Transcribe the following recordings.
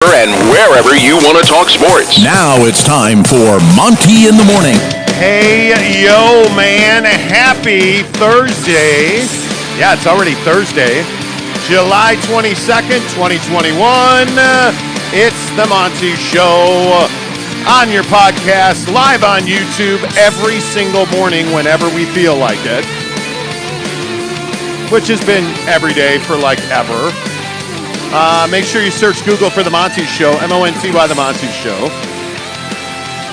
and wherever you want to talk sports. Now it's time for Monty in the Morning. Hey, yo, man. Happy Thursday. Yeah, it's already Thursday, July 22nd, 2021. It's the Monty Show on your podcast, live on YouTube every single morning whenever we feel like it, which has been every day for like ever. Make sure you search Google for The Monty Show, M-O-N-T-Y, The Monty Show.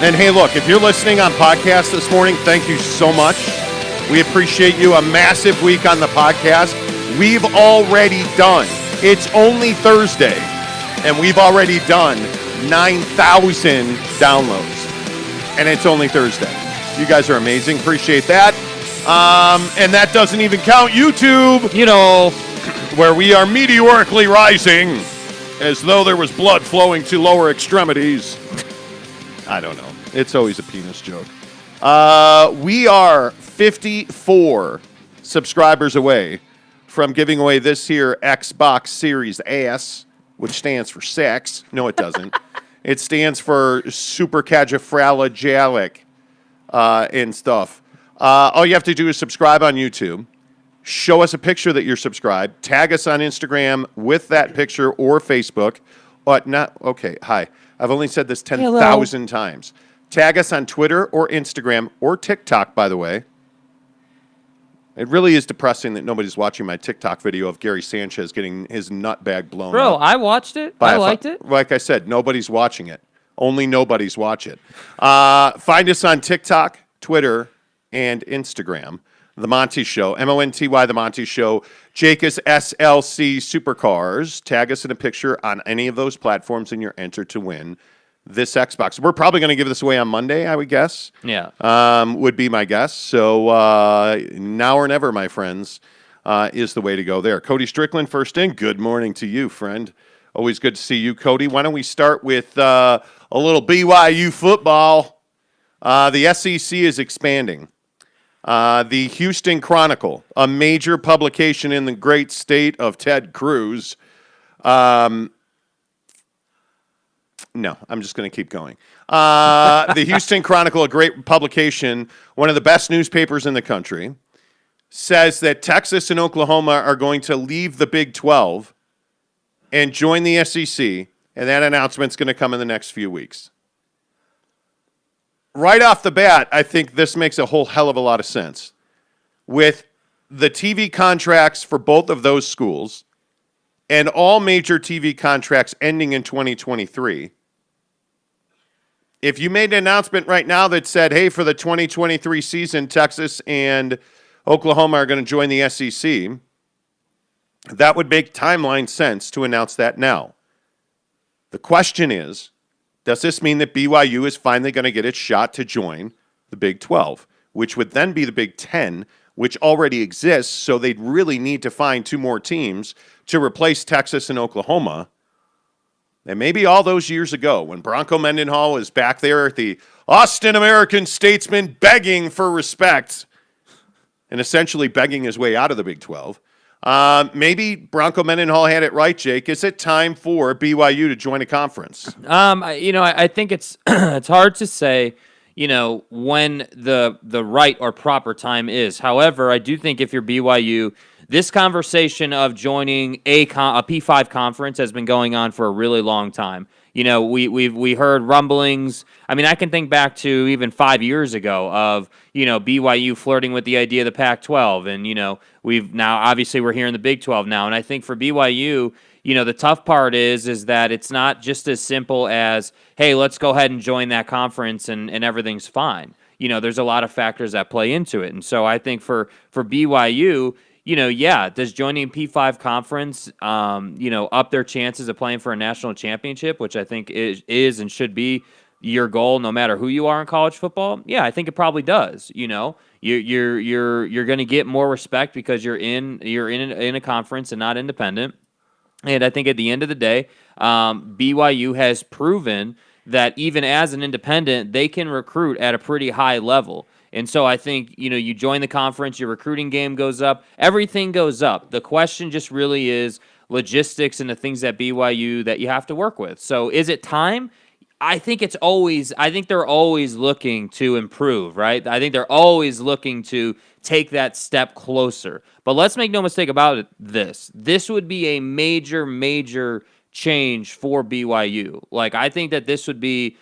And hey, look, if you're listening on podcast this morning, thank you so much. We appreciate you. A massive week on the podcast. We've already done, it's only Thursday, and we've already done 9,000 downloads. And it's only Thursday. You guys are amazing. Appreciate that. And that doesn't even count YouTube. You know, where we are meteorically rising as though there was blood flowing to lower extremities. I don't know. It's always a penis joke. We are 54 subscribers away from giving away this here Xbox Series S, which stands for sex. No, it doesn't. It stands for supercalifragilistic and stuff. All you have to do is subscribe on YouTube. Show us a picture that you're subscribed. Tag us on Instagram with that picture or Facebook. Hi. I've only said this 10,000 times. Tag us on Twitter or Instagram or TikTok, by the way. It really is depressing that nobody's watching my TikTok video of Gary Sanchez getting his nut bag blown bro, up. I watched it. I liked it. Like I said, nobody's watching it. Only nobodies watch it. Find us on TikTok, Twitter, and Instagram. The Monty Show, M-O-N-T-Y, The Monty Show. Jake is SLC Supercars. Tag us in a picture on any of those platforms and you're entered to win this Xbox. We're probably going to give this away on Monday, I would guess. Yeah. Would be my guess. So now or never, my friends, is the way to go there. Cody Strickland first in. Good morning to you, friend. Always good to see you, Cody. Why don't we start with a little BYU football. The SEC is expanding. The Houston Chronicle, a major publication in the great state of Ted Cruz. No, I'm just going to keep going. The Houston Chronicle, a great publication, one of the best newspapers in the country, says that Texas and Oklahoma are going to leave the Big 12 and join the SEC, and that announcement's going to come in the next few weeks. Right off the bat, I think this makes a whole hell of a lot of sense. With the TV contracts for both of those schools and all major TV contracts ending in 2023, if you made an announcement right now that said, hey, for the 2023 season, Texas and Oklahoma are going to join the SEC, that would make timeline sense to announce that now. The question is, does this mean that BYU is finally going to get its shot to join the Big 12, which would then be the Big 10, which already exists, so they'd really need to find two more teams to replace Texas and Oklahoma? And maybe all those years ago when Bronco Mendenhall was back there at the Austin American Statesman begging for respect and essentially begging his way out of the Big 12, maybe Bronco Mendenhall had it right, Jake. Is it time for BYU to join a conference? I think it's it's hard to say, when the right or proper time is. However, I do think if you're BYU, this conversation of joining a P5 conference has been going on for a really long time. We heard rumblings. I mean, I can think back to even 5 years ago of, BYU flirting with the idea of the Pac-12. And, we're here in the Big 12 now. And I think for BYU, the tough part is that it's not just as simple as, hey, let's go ahead and join that conference and everything's fine. There's a lot of factors that play into it. And so I think for BYU, does joining P5 conference, up their chances of playing for a national championship, which I think is and should be your goal, no matter who you are in college football? Yeah, I think it probably does. You're going to get more respect because you're in a conference and not independent. And I think at the end of the day, BYU has proven that even as an independent, they can recruit at a pretty high level. And so I think, you join the conference, your recruiting game goes up, everything goes up. The question just really is, logistics and the things at BYU that you have to work with. So is it time? I think they're always looking to improve, right? I think they're always looking to take that step closer. But let's make no mistake about it, this would be a major change for BYU. Like, I think that this would be,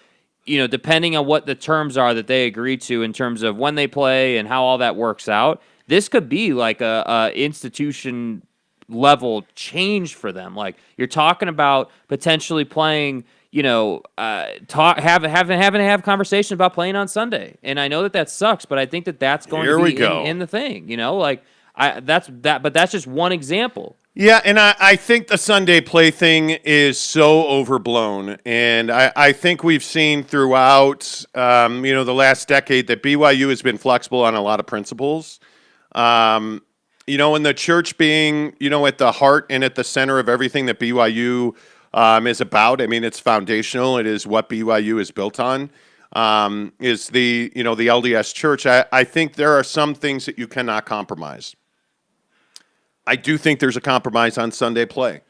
depending on what the terms are that they agree to in terms of when they play and how all that works out, this could be like a institution level change for them. Like, you're talking about potentially playing, having to have conversations about playing on Sunday. And I know that sucks, but I think that's going to be in the thing, but that's just one example. Yeah, and I think the Sunday play thing is so overblown. And I think we've seen throughout, the last decade that BYU has been flexible on a lot of principles. And the church being, at the heart and at the center of everything that BYU is about. I mean, it's foundational. It is what BYU is built on, is the LDS church. I think there are some things that you cannot compromise. I do think there's a compromise on Sunday play.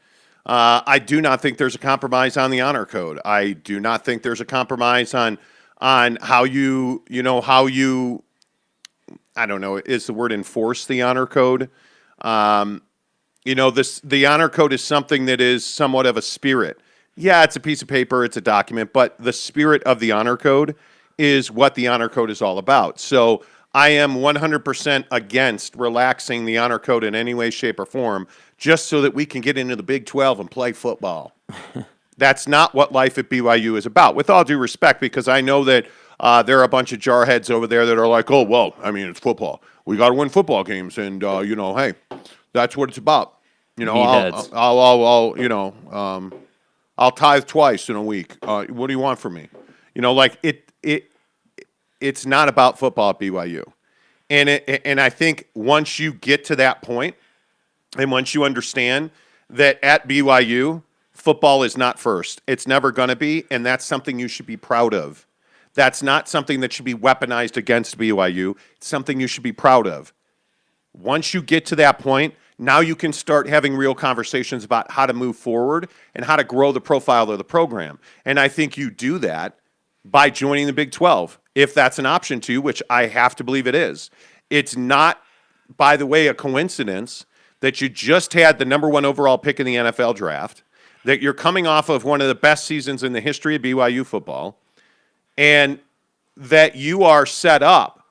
I do not think there's a compromise on the honor code. I do not think there's a compromise on how you I don't know, is the word enforce the honor code? The honor code is something that is somewhat of a spirit. Yeah, it's a piece of paper, it's a document, but the spirit of the honor code is what the honor code is all about. So I am 100% against relaxing the honor code in any way, shape, or form just so that we can get into the Big 12 and play football. That's not what life at BYU is about, with all due respect, because I know that there are a bunch of jarheads over there that are like, oh, well, I mean, it's football. We got to win football games, and, hey, that's what it's about. I'll tithe twice in a week. What do you want from me? It's not about football at BYU. And I think once you get to that point, and once you understand that at BYU, football is not first. It's never going to be, and that's something you should be proud of. That's not something that should be weaponized against BYU. It's something you should be proud of. Once you get to that point, now you can start having real conversations about how to move forward and how to grow the profile of the program. And I think you do that by joining the Big 12, if that's an option to you, which I have to believe it is. It's not, by the way, a coincidence that you just had the number 1 overall pick in the NFL draft, that you're coming off of one of the best seasons in the history of BYU football, and that you are set up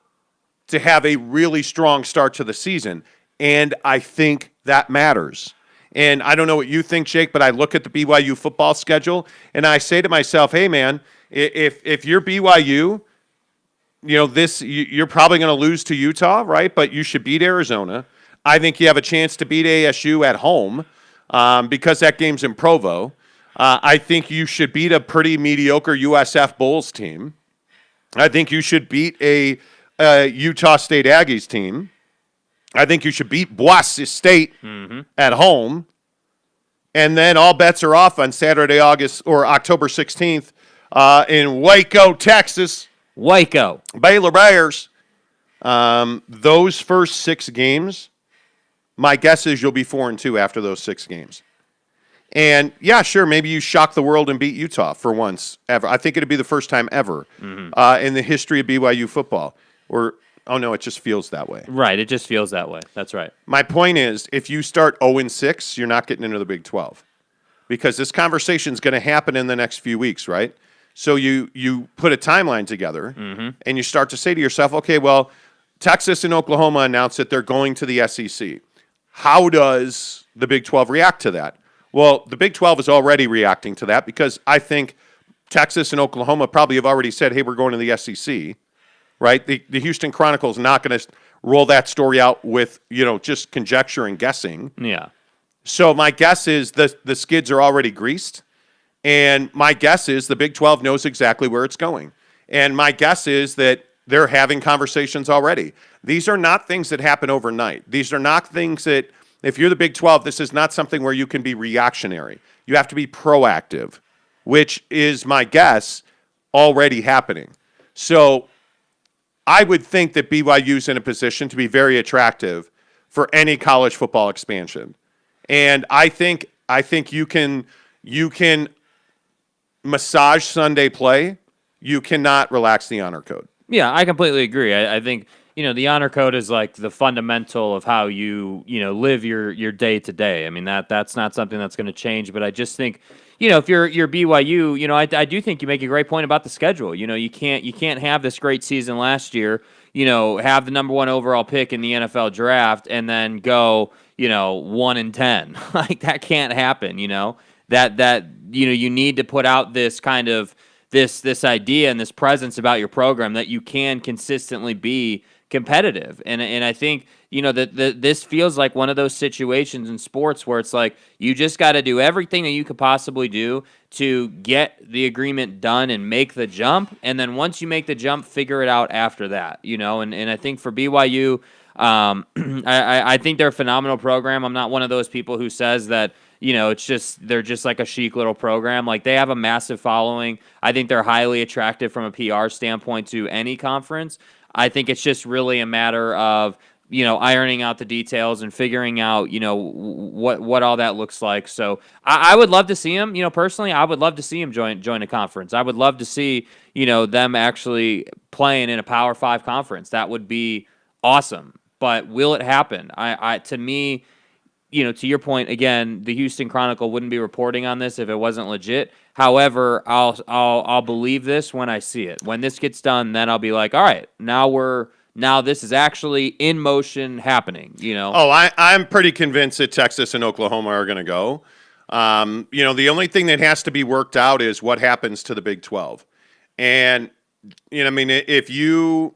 to have a really strong start to the season. And I think that matters. And I don't know what you think, Jake, but I look at the BYU football schedule, and I say to myself, hey, man, if you're BYU, you're probably going to lose to Utah, right? But you should beat Arizona. I think you have a chance to beat ASU at home because that game's in Provo. I think you should beat a pretty mediocre USF Bulls team. I think you should beat a Utah State Aggies team. I think you should beat Boise State at home. And then all bets are off on Saturday, October 16th in Waco, Texas. Waco. Baylor Bears. Those first 6 games, my guess is you'll be 4-2 after those 6 games. And, yeah, sure, maybe you shock the world and beat Utah for once ever. I think it'd be the first time ever in the history of BYU football. Oh, no, it just feels that way. Right, it just feels that way. That's right. My point is, if you start 0-6, you're not getting into the Big 12. Because this conversation is going to happen in the next few weeks, right? So you put a timeline together, and you start to say to yourself, okay, well, Texas and Oklahoma announced that they're going to the SEC. How does the Big 12 react to that? Well, the Big 12 is already reacting to that because I think Texas and Oklahoma probably have already said, hey, we're going to the SEC, right? The Houston Chronicle is not going to roll that story out with, just conjecture and guessing. Yeah. So my guess is the skids are already greased, and my guess is the Big 12 knows exactly where it's going. And my guess is that they're having conversations already. These are not things that happen overnight. These are not things that, if you're the Big 12, this is not something where you can be reactionary. You have to be proactive, which is, my guess, already happening. So I would think that BYU's in a position to be very attractive for any college football expansion. And I think I think you can massage Sunday play. You cannot relax the honor code. Yeah, I completely agree. I think, the honor code is like the fundamental of how you live your day to day. I mean, that's not something that's going to change, but I just think, if you're BYU, I do think you make a great point about the schedule. You can't have this great season last year, have the number 1 overall pick in the NFL draft and then go, 1-10. Like that can't happen, that you need to put out this kind of this idea and this presence about your program that you can consistently be competitive. And I think, that this feels like one of those situations in sports where it's like you just got to do everything that you could possibly do to get the agreement done and make the jump. And then once you make the jump, figure it out after that, and I think for BYU, I think they're a phenomenal program. I'm not one of those people who says that, they're just like a chic little program. Like they have a massive following. I think they're highly attractive from a PR standpoint to any conference. I think it's just really a matter of, ironing out the details and figuring out, what all that looks like. So I would love to see him, personally, I would love to see him join a conference. I would love to see, them actually playing in a Power 5 conference. That would be awesome. But will it happen? To me, to your point, again, the Houston Chronicle wouldn't be reporting on this if it wasn't legit. However, I'll believe this when I see it. When this gets done, then I'll be like, all right, now this is actually in motion happening, Oh, I'm pretty convinced that Texas and Oklahoma are going to go. The only thing that has to be worked out is what happens to the Big 12. And, if you,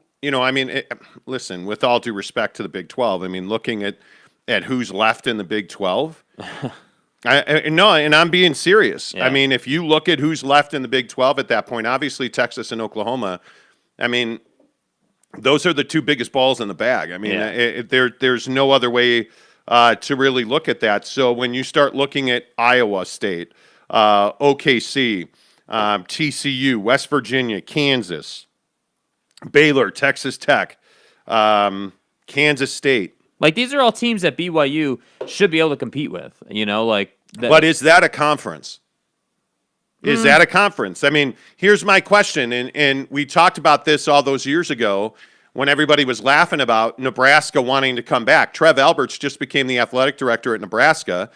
listen, with all due respect to the Big 12, looking at who's left in the Big 12. No, and I'm being serious. Yeah. If you look at who's left in the Big 12 at that point, obviously Texas and Oklahoma, those are the 2 biggest balls in the bag. There's no other way to really look at that. So when you start looking at Iowa State, OKC, TCU, West Virginia, Kansas, Baylor, Texas Tech, Kansas State. Like, these are all teams that BYU should be able to compete with, But is that a conference? Is that a conference? Here's my question, and we talked about this all those years ago when everybody was laughing about Nebraska wanting to come back. Trev Alberts just became the athletic director at Nebraska,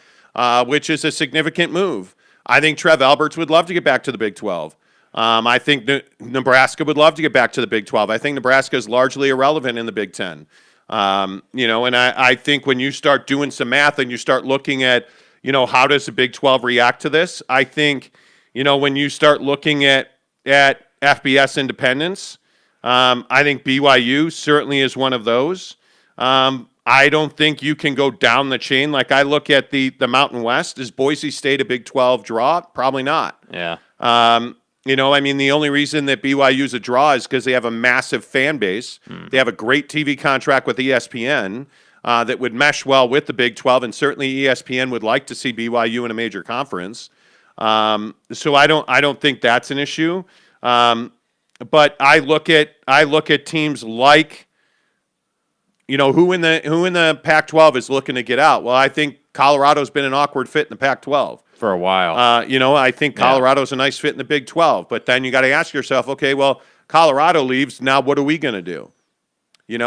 which is a significant move. I think Trev Alberts would love to get back to the Big 12. I think Nebraska would love to get back to the Big 12. I think Nebraska is largely irrelevant in the Big 10. And I think when you start doing some math and you start looking at, how does the Big 12 react to this? I think, when you start looking at FBS independence, I think BYU certainly is one of those. I don't think you can go down the chain. Like I look at the Mountain West. Is Boise State a Big 12 draw? Probably not. Yeah. The only reason that BYU's a draw is because they have a massive fan base. They have a great TV contract with ESPN that would mesh well with the Big 12, and certainly ESPN would like to see BYU in a major conference. So I don't think that's an issue. But I look at teams like, who in the Pac-12 is looking to get out. Well, I think Colorado's been an awkward fit in the Pac-12. For a while. I think Colorado's a nice fit in the Big 12. But then you got to ask yourself, okay, well, Colorado leaves. Now what are we going to do? Is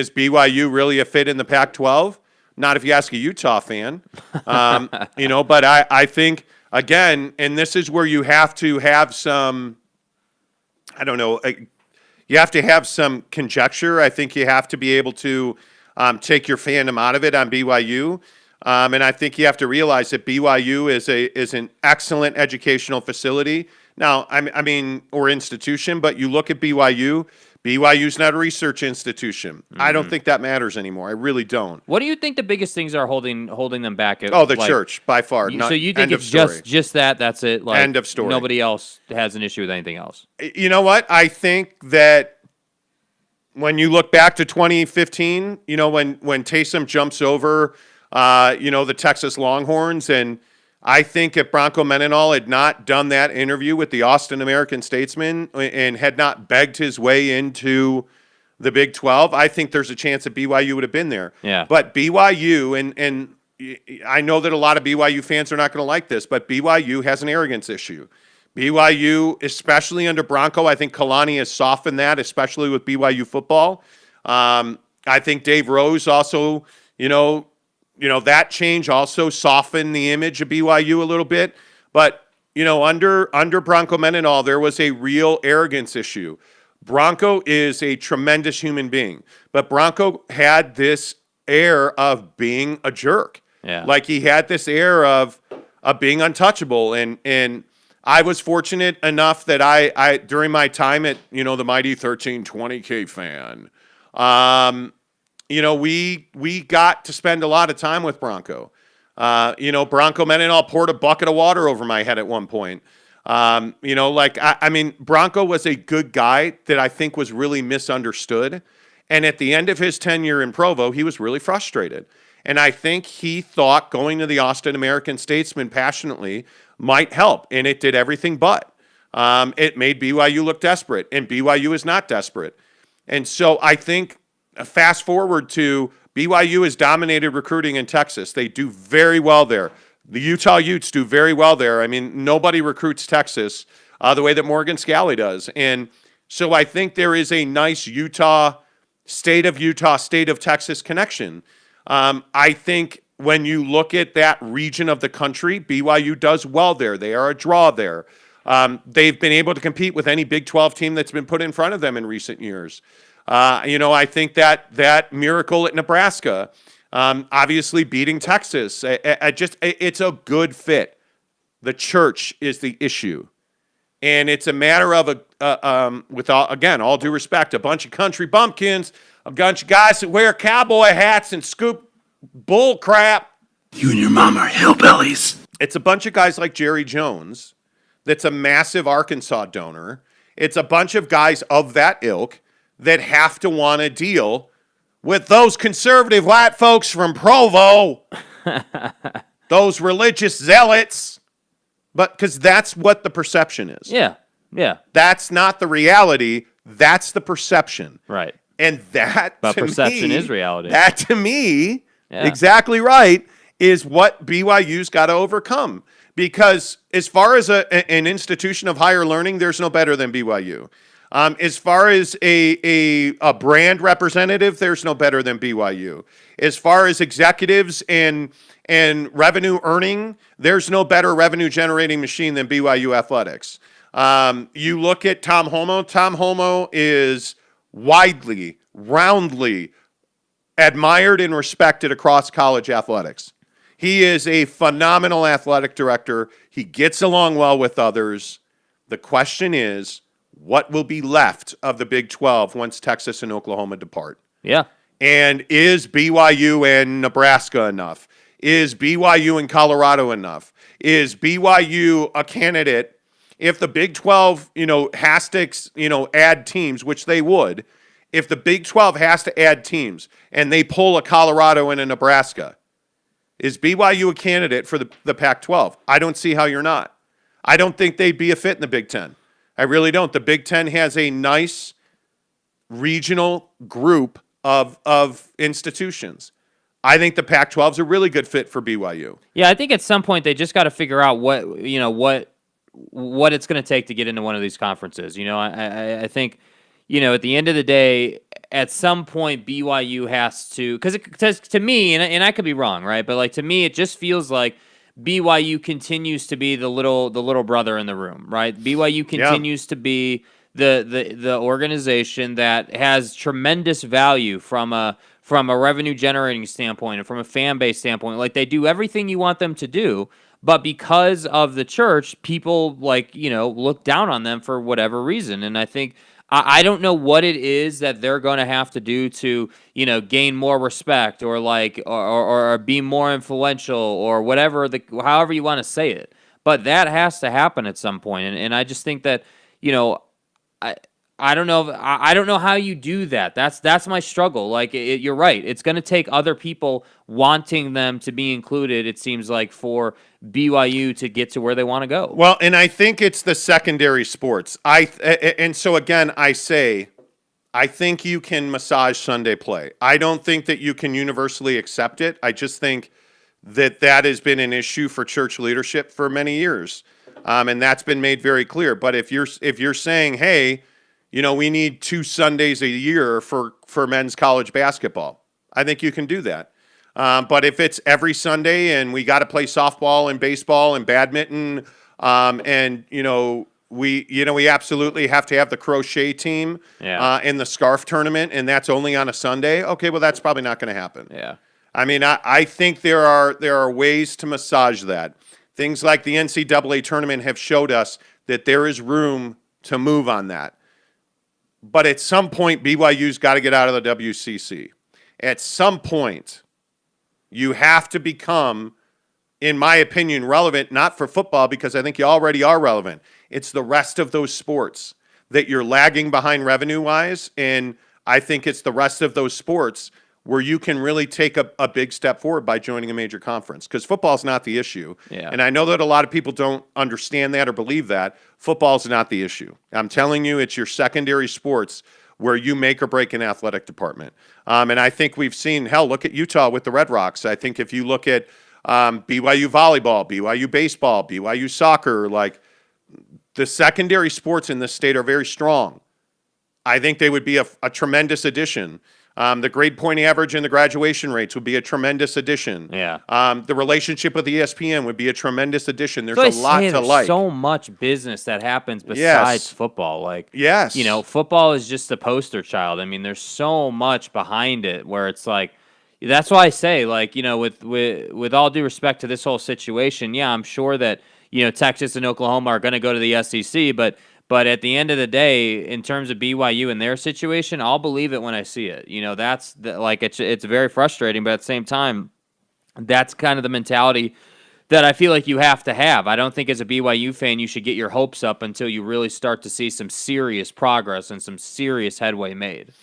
BYU really a fit in the Pac-12? Not if you ask a Utah fan. But I think, again, and this is where you have to have some, you have to have some conjecture. I think you have to be able to take your fandom out of it on BYU. And I think you have to realize that BYU is an excellent educational facility. Now, or institution, but you look at BYU, BYU's not a research institution. I don't think that matters anymore. I really don't. What do you think the biggest things are holding them back? The church, by far. So you think it's just that? That's it? Like, end of story. Nobody else has an issue with anything else? You know what? I think that when you look back to 2015, when Taysom jumps over the Texas Longhorns. And I think if Bronco Mendenhall had not done that interview with the Austin American-Statesman and had not begged his way into the Big 12, I think there's a chance that BYU would have been there. Yeah. But BYU, and I know that a lot of BYU fans are not going to like this, but BYU has an arrogance issue. BYU, especially under Bronco, I think Kalani has softened that, especially with BYU football. I think Dave Rose also, that change also softened the image of BYU a little bit. But, under Bronco Mendenhall, there was a real arrogance issue. Bronco is a tremendous human being, but Bronco had this air of being a jerk. Yeah. Like he had this air of being untouchable. And I was fortunate enough that I during my time at, the mighty 1320K fan, we got to spend a lot of time with Bronco. Bronco Mendenhall poured a bucket of water over my head at one point. Bronco was a good guy that I think was really misunderstood. And at the end of his tenure in Provo, he was really frustrated. And I think he thought going to the Austin American-Statesman passionately might help. And it did everything but. It made BYU look desperate. And BYU is not desperate. And so I think fast forward to BYU has dominated recruiting in Texas. They do very well there. The Utah Utes do very well there. I mean, nobody recruits Texas the way that Morgan Scalley does. And so I think there is a nice state of Texas connection. I think when you look at that region of the country, BYU does well there. They are a draw there. They've been able to compete with any Big 12 team that's been put in front of them in recent years. I think that miracle at Nebraska, obviously beating Texas, it's a good fit. The church is the issue. And it's a matter of, all due respect, a bunch of country bumpkins, a bunch of guys that wear cowboy hats and scoop bull crap. You and your mom are hillbillies. It's a bunch of guys like Jerry Jones that's a massive Arkansas donor. It's a bunch of guys of that ilk that have to want to deal with those conservative white folks from Provo, those religious zealots. But because that's what the perception is. Yeah. That's not the reality. That's the perception. Right. And that, but to perception me, is reality. That, to me, exactly right, is what BYU's got to overcome. Because as far as an institution of higher learning, there's no better than BYU. As far as a brand representative, there's no better than BYU. As far as executives and revenue earning, there's no better revenue generating machine than BYU athletics. You look at Tom Homo. Tom Homo is widely, roundly admired and respected across college athletics. He is a phenomenal athletic director. He gets along well with others. The question is, what will be left of the Big 12 once Texas and Oklahoma depart? Yeah. And is BYU and Nebraska enough? Is BYU and Colorado enough? Is BYU a candidate if the Big 12, has to, add teams, which they would, if the Big 12 has to add teams and they pull a Colorado and a Nebraska, is BYU a candidate for the Pac-12? I don't see how you're not. I don't think they'd be a fit in the Big 10. I really don't. The Big 10 has a nice regional group of institutions. I think the Pac-12 is a really good fit for BYU. Yeah, I think at some point they just got to figure out what it's going to take to get into one of these conferences. I think, at the end of the day, at some point BYU has to, because to me, and I could be wrong, right? But to me, it just feels like BYU continues to be the little brother in the room, right? BYU continues to be the organization that has tremendous value from a revenue generating standpoint and from a fan base standpoint. They do everything you want them to do, but because of the church, people look down on them for whatever reason. And I think I don't know what it is that they're going to have to do to, gain more respect or or be more influential or whatever, however you want to say it. But that has to happen at some point. And I just think that, I don't know. I don't know how you do that. That's my struggle. You're right. It's going to take other people wanting them to be included, it seems like, for BYU to get to where they want to go. Well, and I think it's the secondary sports. And so again, I think you can massage Sunday play. I don't think that you can universally accept it. I just think that has been an issue for church leadership for many years, and that's been made very clear. But if you're saying, hey, we need 2 Sundays a year for men's college basketball, I think you can do that. But if it's every Sunday and we got to play softball and baseball and badminton, and we absolutely have to have the crochet team in the scarf tournament, and that's only on a Sunday. Okay, well that's probably not going to happen. Yeah. I mean, I think there are ways to massage that. Things like the NCAA tournament have showed us that there is room to move on that. But at some point, BYU's got to get out of the WCC. At some point, you have to become, in my opinion, relevant, not for football, because I think you already are relevant. It's the rest of those sports that you're lagging behind revenue-wise, and I think it's the rest of those sports where you can really take a big step forward by joining a major conference, because football's not the issue. Yeah. And I know that a lot of people don't understand that or believe that. Football's not the issue. I'm telling you, it's your secondary sports where you make or break an athletic department. And I think we've seen, hell, look at Utah with the Red Rocks. I think if you look at BYU volleyball, BYU baseball, BYU soccer, like the secondary sports in this state are very strong. I think they would be a tremendous addition. The grade point average and the graduation rates would be a tremendous addition. Yeah. The relationship with ESPN would be a tremendous addition. There's a lot to like. So much business that happens besides football. Like, yes. Football is just the poster child. I mean, there's so much behind it where it's like, that's why I say, like, with all due respect to this whole situation, yeah, I'm sure that, Texas and Oklahoma are going to go to the SEC, but at the end of the day, in terms of BYU and their situation, I'll believe it when I see it. It's very frustrating, but at the same time, that's kind of the mentality that I feel like you have to have. I don't think as a BYU fan you should get your hopes up until you really start to see some serious progress and some serious headway made.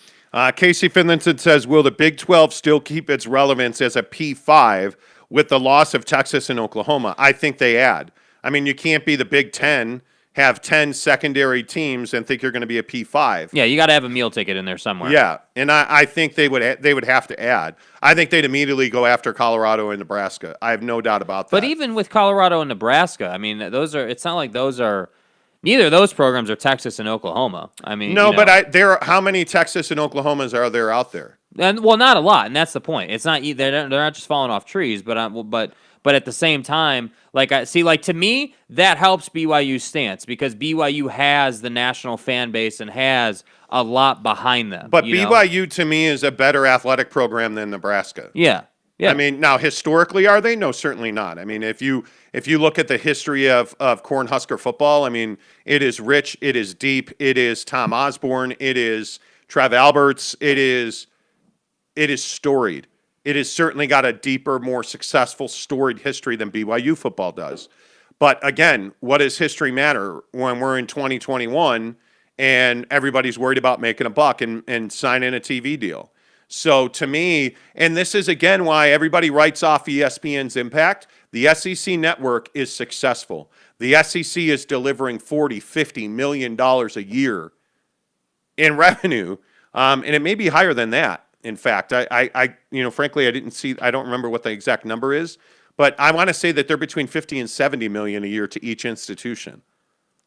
Casey Finlinson says, will the Big 12 still keep its relevance as a P5 with the loss of Texas and Oklahoma? I think they add. I mean, you can't be the Big 10, have 10 secondary teams and think you're going to be a P5. Yeah, you got to have a meal ticket in there somewhere. Yeah, and I think they would have to add. I think they'd immediately go after Colorado and Nebraska. I have no doubt about that. But even with Colorado and Nebraska, I mean, it's not like neither of those programs are Texas and Oklahoma. I mean, no, but how many Texas and Oklahomas are there out there? And not a lot, and that's the point. It's not they're not just falling off trees, but at the same time, to me, that helps BYU's stance because BYU has the national fan base and has a lot behind them. But BYU, to me, is a better athletic program than Nebraska. Yeah. Yeah. I mean, now, historically, are they? No, certainly not. I mean, if you look at the history of Cornhusker football, I mean, it is rich, it is deep, it is Tom Osborne, it is Trev Alberts, it is storied. It has certainly got a deeper, more successful, storied history than BYU football does. But again, what does history matter when we're in 2021 and everybody's worried about making a buck and signing a TV deal? So to me, and this is again why everybody writes off ESPN's impact, the SEC network is successful. The SEC is delivering $40, $50 million a year in revenue, and it may be higher than that. In fact, I frankly, I don't remember what the exact number is, but I want to say that they're between 50 and 70 million a year to each institution.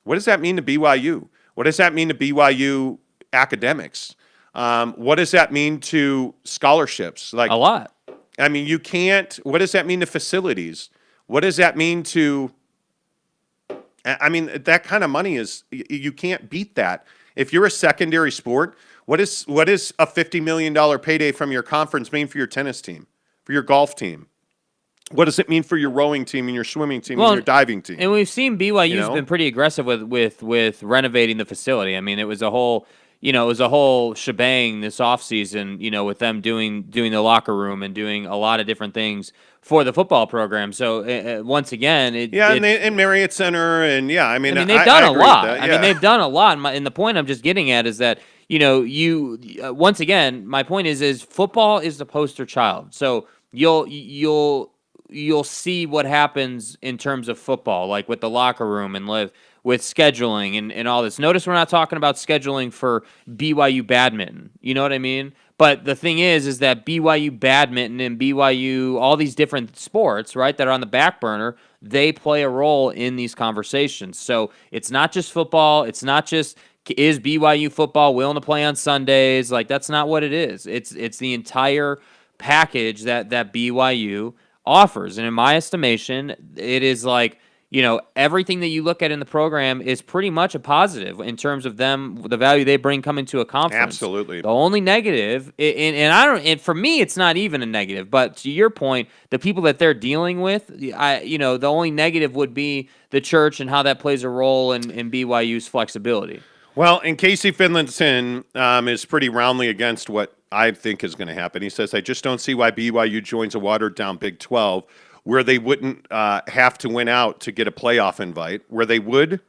What does that mean to BYU? What does that mean to BYU academics? What does that mean to scholarships? Like a lot. I mean, you can't. What does that mean to facilities? What does that mean to? I mean, that kind of money you can't beat that. If you're a secondary sport, what is a $50 million payday from your conference mean for your tennis team, for your golf team? What does it mean for your rowing team and your swimming team and your diving team? And we've seen BYU's been pretty aggressive with renovating the facility. I mean, it was a whole shebang this offseason, with them doing the locker room and doing a lot of different things for the football program. So once again, and Marriott Center, and I mean they've done a lot. I mean, they've done a lot. And the point I'm just getting at is that once again, my point is football is the poster child. So you'll see what happens in terms of football, like with the locker room and with scheduling and all this. Notice we're not talking about scheduling for BYU badminton. You know what I mean? But the thing is that BYU badminton and BYU, all these different sports, right, that are on the back burner, they play a role in these conversations. So it's not just football. It's not just, is BYU football willing to play on Sundays? Like, that's not what it is. It's the entire package that BYU offers. And in my estimation, it is like, everything that you look at in the program is pretty much a positive in terms of them, the value they bring coming to a conference. Absolutely. The only negative, and for me, it's not even a negative, but to your point, the people that they're dealing with, the only negative would be the church and how that plays a role in BYU's flexibility. Well, and Casey Finlinson is pretty roundly against what I think is going to happen. He says, I just don't see why BYU joins a watered-down Big 12 where they wouldn't have to win out to get a playoff invite, where they would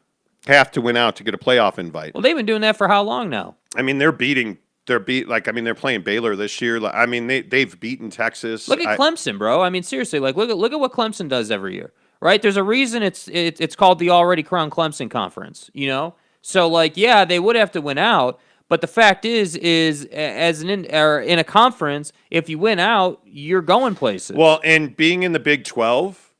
have to win out to get a playoff invite. Well, they've been doing that for how long now? I mean, they're playing Baylor this year. I mean, they've beaten Texas. Look at Clemson, bro. I mean, seriously, like look at what Clemson does every year, right? There's a reason it's called the already crowned Clemson Conference, So like, yeah, they would have to win out, but the fact is as in a conference, if you win out, you're going places. Well, and being in the Big 12,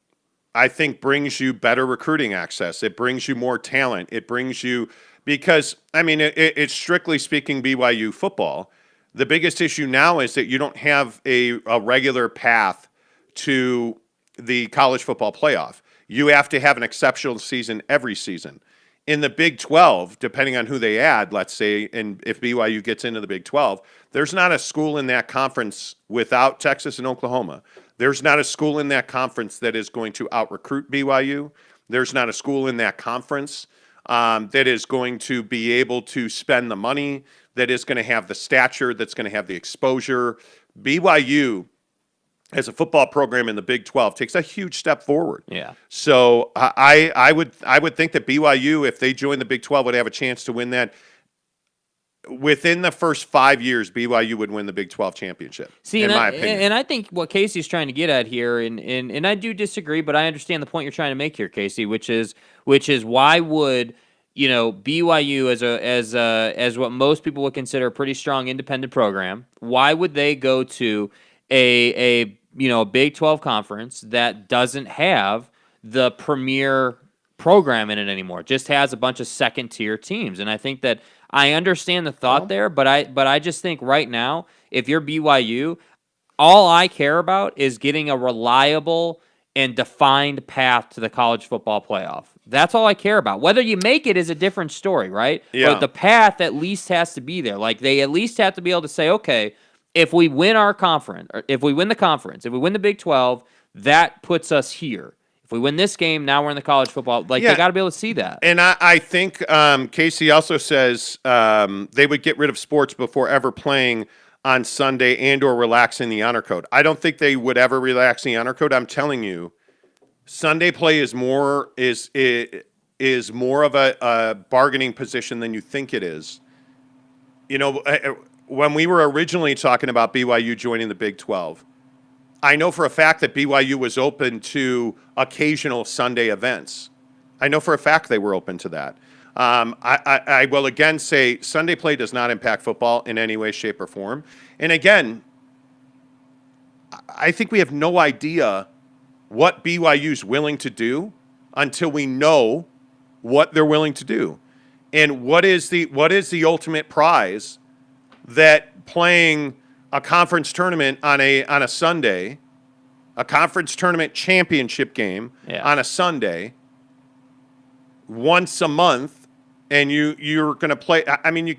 I think brings you better recruiting access. It brings you more talent. It brings you because I mean, it's strictly speaking BYU football. The biggest issue now is that you don't have a regular path to the college football playoff. You have to have an exceptional season every season. In the Big 12, depending on who they add, let's say, and if BYU gets into the Big 12, there's not a school in that conference without Texas and Oklahoma. There's not a school in that conference that is going to out-recruit BYU. There's not a school in that conference that is going to be able to spend the money, that is going to have the stature, that's going to have the exposure. BYU, as a football program in the Big 12, takes a huge step forward. Yeah. So I would think that BYU, if they join the Big 12, would have a chance to win that. Within the first 5 years, BYU would win the Big 12 championship. See, in my opinion. And I think what Casey's trying to get at here, and I do disagree, but I understand the point you're trying to make here, Casey, which is why would BYU as what most people would consider a pretty strong independent program, why would they go to a Big 12 conference that doesn't have the premier program in it anymore? It just has a bunch of second tier teams. And I think that I understand the thought there, but I just think right now, if you're BYU, all I care about is getting a reliable and defined path to the college football playoff. That's all I care about. Whether you make it is a different story, right? Yeah. But the path at least has to be there. Like, they at least have to be able to say, okay, if we win our conference, or if we win the conference, if we win the Big 12, that puts us here. If we win this game, now we're in the college football. They got to be able to see that. And I think Casey also says they would get rid of sports before ever playing on Sunday and or relaxing the honor code. I don't think they would ever relax the honor code. I'm telling you, Sunday play is more of a bargaining position than you think it is. When we were originally talking about BYU joining the Big 12, I know for a fact that BYU was open to occasional Sunday events. I know for a fact they were open to that. I will again say Sunday play does not impact football in any way, shape, or form. And again, I think we have no idea what BYU's willing to do until we know what they're willing to do. And what is the ultimate prize that playing a conference tournament on a Sunday, a conference tournament championship game on a Sunday, once a month, and you're going to play. I mean,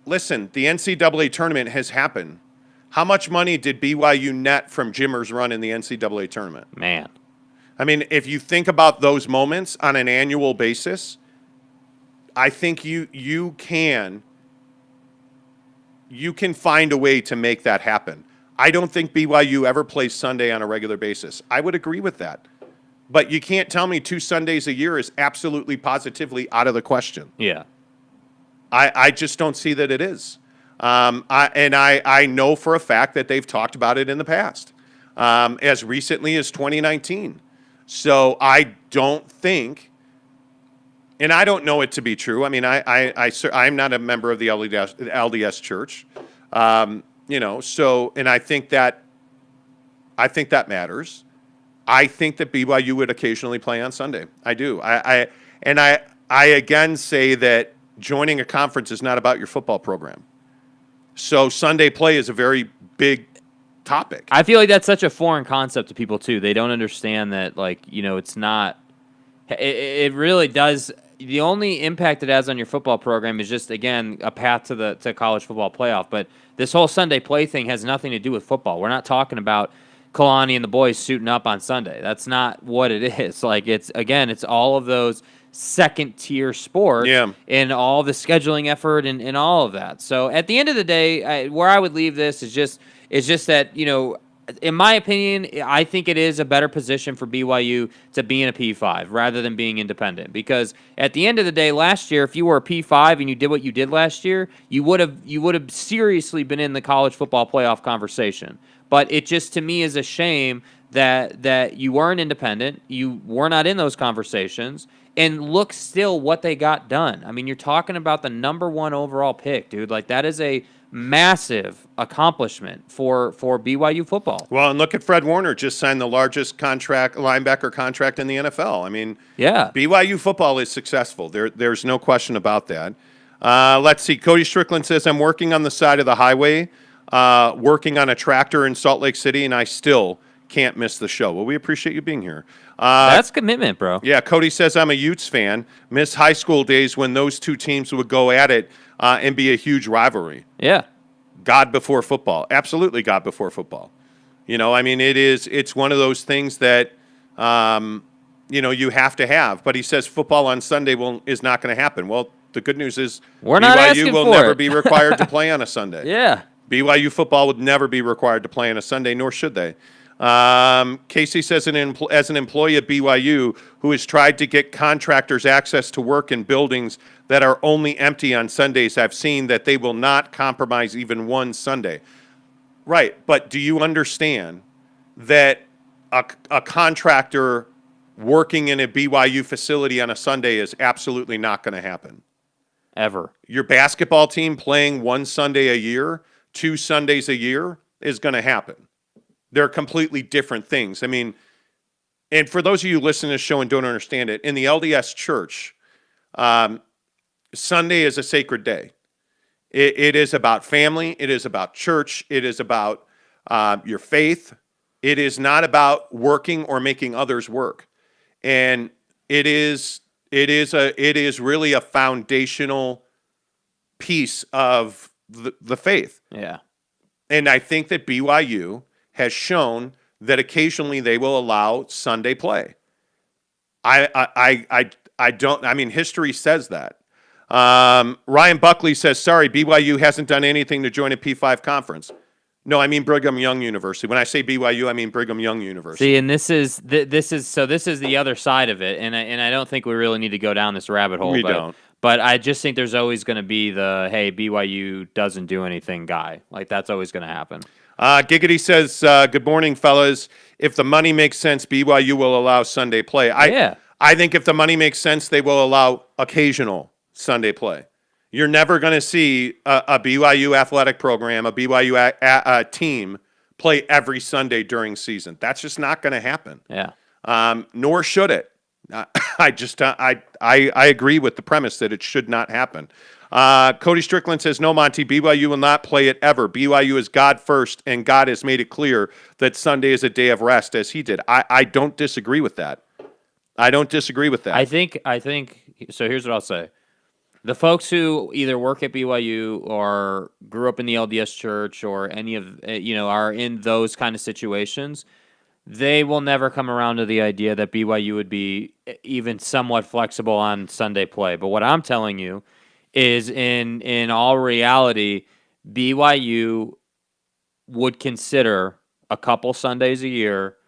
listen. The NCAA tournament has happened. How much money did BYU net from Jimmer's run in the NCAA tournament? Man, I mean, if you think about those moments on an annual basis, I think you can find a way to make that happen. I don't think BYU ever plays Sunday on a regular basis. I would agree with that. But you can't tell me 2 Sundays a year is absolutely positively out of the question. Yeah. I just don't see that it is. I know for a fact that they've talked about it in the past, as recently as 2019. So I don't think, and I don't know it to be true. I mean, I'm not a member of the LDS Church. So, and I think that matters. I think that BYU would occasionally play on Sunday. I do. I again say that joining a conference is not about your football program. So Sunday play is a very big topic. I feel like that's such a foreign concept to people too. They don't understand that, it's not. It really does. The only impact it has on your football program is just, again, a path to college football playoff. But this whole Sunday play thing has nothing to do with football. We're not talking about Kalani and the boys suiting up on Sunday. That's not what it is. It's all of those second-tier sports and all the scheduling effort and all of that. So at the end of the day, where I would leave this is just that, in my opinion, I think it is a better position for BYU to be in a P5 rather than being independent. Because at the end of the day, last year, if you were a P5 and you did what you did last year, you would have seriously been in the college football playoff conversation. But it just, to me, is a shame that you weren't independent, you were not in those conversations, and look still what they got done. I mean, you're talking about the number 1 overall pick, dude. That is a massive accomplishment for BYU football. Well, and look at Fred Warner, just signed the largest linebacker contract in the NFL. I mean, BYU football is successful. There's no question about that. Let's see. Cody Strickland says, I'm working on the side of the highway, working on a tractor in Salt Lake City, and I still can't miss the show. Well, we appreciate you being here. That's commitment, bro. Yeah, Cody says, I'm a Utes fan. Miss high school days when those two teams would go at it and be a huge rivalry. Yeah. God before football. Absolutely God before football. It's one of those things that, you have to have. But he says football on Sunday is not going to happen. Well, the good news is BYU will never be required to play on a Sunday. Yeah. BYU football would never be required to play on a Sunday, nor should they. Casey says, as an employee at BYU who has tried to get contractors access to work in buildings that are only empty on Sundays, I've seen that they will not compromise even one Sunday. Right, but do you understand that a contractor working in a BYU facility on a Sunday is absolutely not going to happen? Ever. Your basketball team playing one Sunday a year, 2 Sundays a year is going to happen. They're completely different things. I mean, and for those of you listening to the show and don't understand it, in the LDS church, Sunday is a sacred day. It is about family. It is about church. It is about your faith. It is not about working or making others work. And it is really a foundational piece of the faith. Yeah. And I think that BYU has shown that occasionally they will allow Sunday play. History says that. Ryan Buckley says, sorry, BYU hasn't done anything to join a P5 conference. No, I mean Brigham Young University. When I say BYU, I mean Brigham Young University. See, and this is the other side of it, and I don't think we really need to go down this rabbit hole. We don't. But I just think there's always going to be the, hey, BYU doesn't do anything guy. That's always going to happen. Giggity says, good morning, fellas. If the money makes sense, BYU will allow Sunday play. I think if the money makes sense, they will allow occasional Sunday play. You're never going to see a BYU athletic program, a BYU team play every Sunday during season. That's just not going to happen. Yeah. Nor should it. I agree with the premise that it should not happen. Cody Strickland says, no, Monty, BYU will not play it ever. BYU is God first, and God has made it clear that Sunday is a day of rest, as he did. I don't disagree with that. I think, so here's what I'll say. The folks who either work at BYU or grew up in the LDS church or any of, are in those kind of situations, they will never come around to the idea that BYU would be even somewhat flexible on Sunday play. But what I'm telling you is in all reality, BYU would consider a couple Sundays a year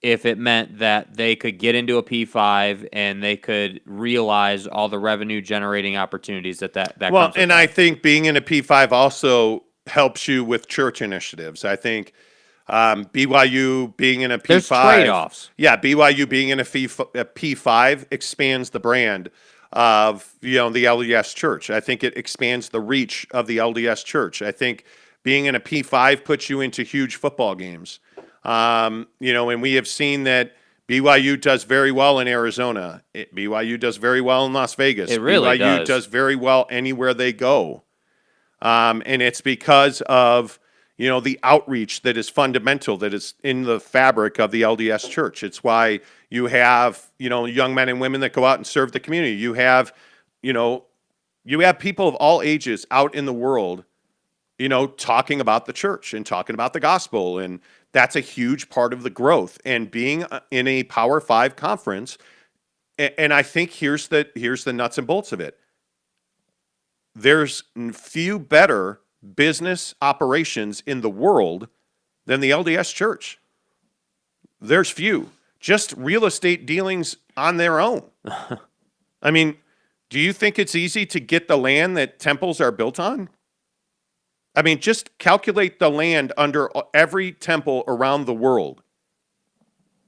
if it meant that they could get into a P5 and they could realize all the revenue generating opportunities that comes with and that. I think being in a P5 also helps you with church initiatives. I think BYU being in a P5. There's trade-offs. Yeah, BYU being in a P5 expands the brand of the LDS church. I think it expands the reach of the LDS church. I think Being in a P5 puts you into huge football games. And we have seen that BYU does very well in Arizona. BYU does very well in Las Vegas. It really BYU does very well anywhere they go. And it's because of, the outreach that is fundamental, that is in the fabric of the LDS Church. It's why you have, young men and women that go out and serve the community. You have people of all ages out in the world, talking about the church and talking about the gospel. And that's a huge part of the growth. And being in a Power 5 conference, and I think here's the nuts and bolts of it. There's few better business operations in the world than the LDS Church. There's few. Just real estate dealings on their own. I mean, do you think it's easy to get the land that temples are built on? I mean, just calculate the land under every temple around the world.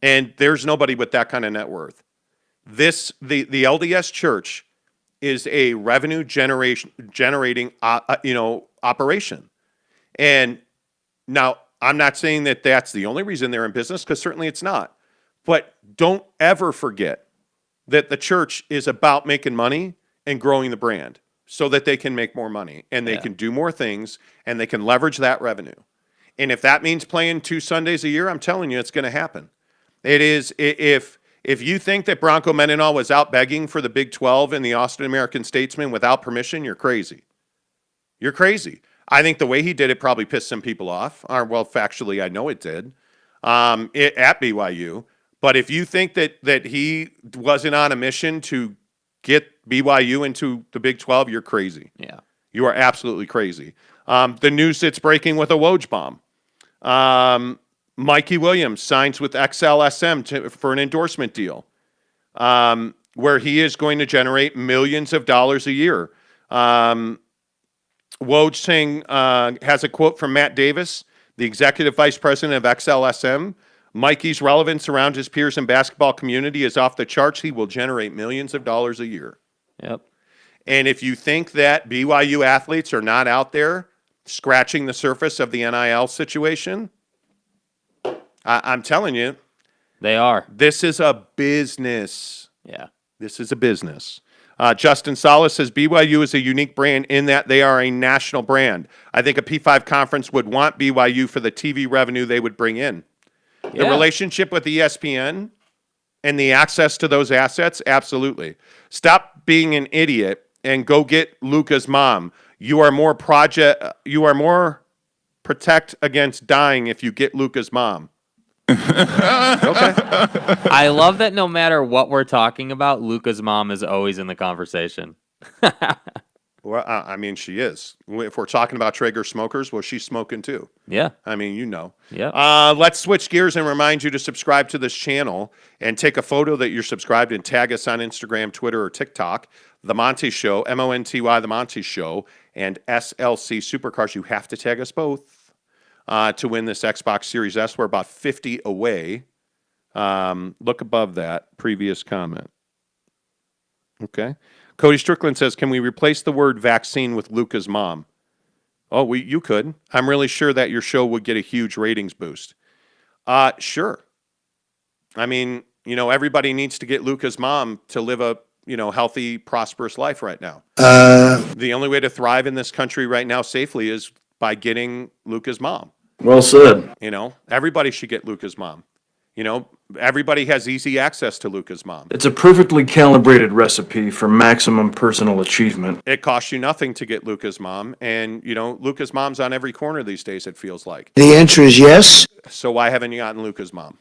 And there's nobody with that kind of net worth. The LDS Church is a revenue generating operation. And now I'm not saying that that's the only reason they're in business, because certainly it's not. But don't ever forget that the church is about making money and growing the brand so that they can make more money and they can do more things and they can leverage that revenue. And if that means playing 2 Sundays a year, I'm telling you, it's going to happen. It is. If you think that Bronco Mendenhall was out begging for the Big 12 in the Austin American-Statesman without permission, you're crazy. You're crazy. I think the way he did it probably pissed some people off. Well, factually, I know it did at BYU. But if you think that he wasn't on a mission to get BYU into the Big 12, you're crazy. Yeah. You are absolutely crazy. The news that's breaking with a Woj bomb. Mikey Williams signs with XLSM for an endorsement deal where he is going to generate millions of dollars a year. Woj saying, has a quote from Matt Davis, the executive vice president of XLSM. Mikey's relevance around his peers in basketball community is off the charts. He will generate millions of dollars a year. Yep. And if you think that BYU athletes are not out there scratching the surface of the NIL situation, I'm telling you. They are. This is a business. Yeah. This is a business. Justin Salas says BYU is a unique brand in that they are a national brand. I think a P5 conference would want BYU for the TV revenue they would bring in. The relationship with ESPN and the access to those assets, absolutely. Stop being an idiot and go get Luka's mom. You are more protect against dying if you get Luka's mom. Okay. I love that no matter what we're talking about, Luka's mom is always in the conversation. Well, I mean, she is. If we're talking about Traeger smokers, well, she's smoking too. Yeah. I mean, you know. Yeah. Let's switch gears and remind you to subscribe to this channel and take a photo that you're subscribed and tag us on Instagram, Twitter, or TikTok. The Monty Show, Monty, The Monty Show, and SLC Supercars. You have to tag us both to win this Xbox Series S. We're about 50 away. Look above that previous comment. Okay. Cody Strickland says, can we replace the word vaccine with Luka's mom? Oh, you could. I'm really sure that your show would get a huge ratings boost. Sure. I mean, everybody needs to get Luka's mom to live a, healthy, prosperous life right now. The only way to thrive in this country right now safely is by getting Luka's mom. Well said. Everybody should get Luka's mom. Everybody has easy access to Luka's mom. It's a perfectly calibrated recipe for maximum personal achievement. It costs you nothing to get Luka's mom, and Luka's mom's on every corner these days, it feels like. The answer is yes. So why haven't you gotten Luka's mom?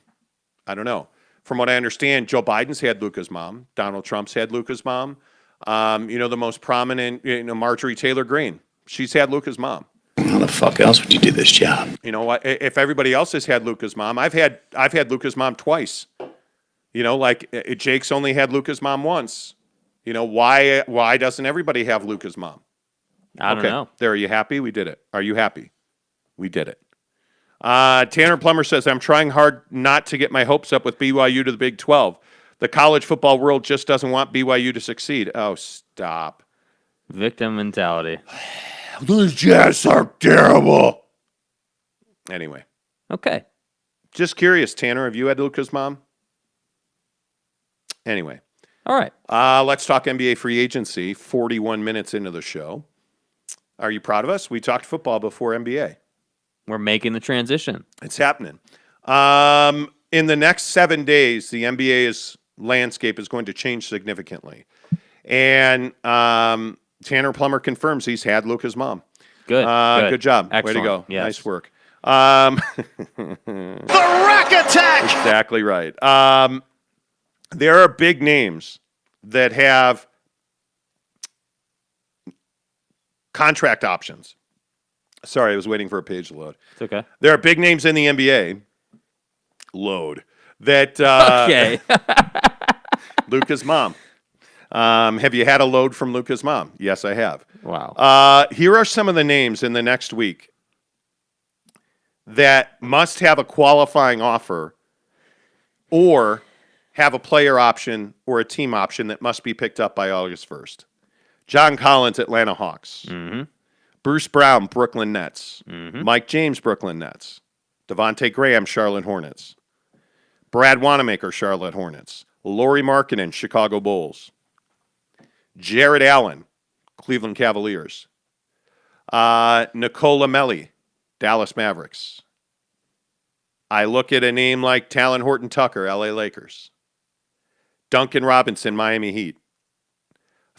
I don't know. From what I understand, Joe Biden's had Luka's mom. Donald Trump's had Luka's mom. The most prominent, Marjorie Taylor Greene. She's had Luka's mom. How the fuck else would you do this job? You know what? If everybody else has had Luka's mom, I've had Luka's mom twice. Jake's only had Luka's mom once. Why doesn't everybody have Luka's mom? I don't know. There, are you happy? We did it. Are you happy? We did it. Tanner Plummer says, I'm trying hard not to get my hopes up with BYU to the Big 12. The college football world just doesn't want BYU to succeed. Oh, stop. Victim mentality. Those Jets are terrible. Anyway, Okay. just curious, Tanner, have you had Luka's mom? Anyway, All right. let's talk NBA free agency. 41 minutes into the show. Are you proud of us? We talked football before NBA. We're making the transition. It's happening. In the next 7 days, the NBA's landscape is going to change significantly. And Tanner Plummer confirms he's had Luka's mom. Good. Good job. Excellent. Way to go. Yes. Nice work. The rack attack! Exactly right. There are big names that have contract options. Sorry, I was waiting for a page to load. It's okay. There are big names in the NBA. Load. That Okay. Luka's mom. Have you had a load from Luka's mom? Yes, I have. Wow. Here are some of the names in the next week that must have a qualifying offer or have a player option or a team option that must be picked up by August 1st. John Collins, Atlanta Hawks. Mm-hmm. Bruce Brown, Brooklyn Nets. Mm-hmm. Mike James, Brooklyn Nets. Devontae Graham, Charlotte Hornets. Brad Wanamaker, Charlotte Hornets. Lauri Markkanen, Chicago Bulls. Jared Allen, Cleveland Cavaliers. Nicola Melli, Dallas Mavericks. I look at a name like Talon Horton Tucker, LA Lakers. Duncan Robinson, Miami Heat.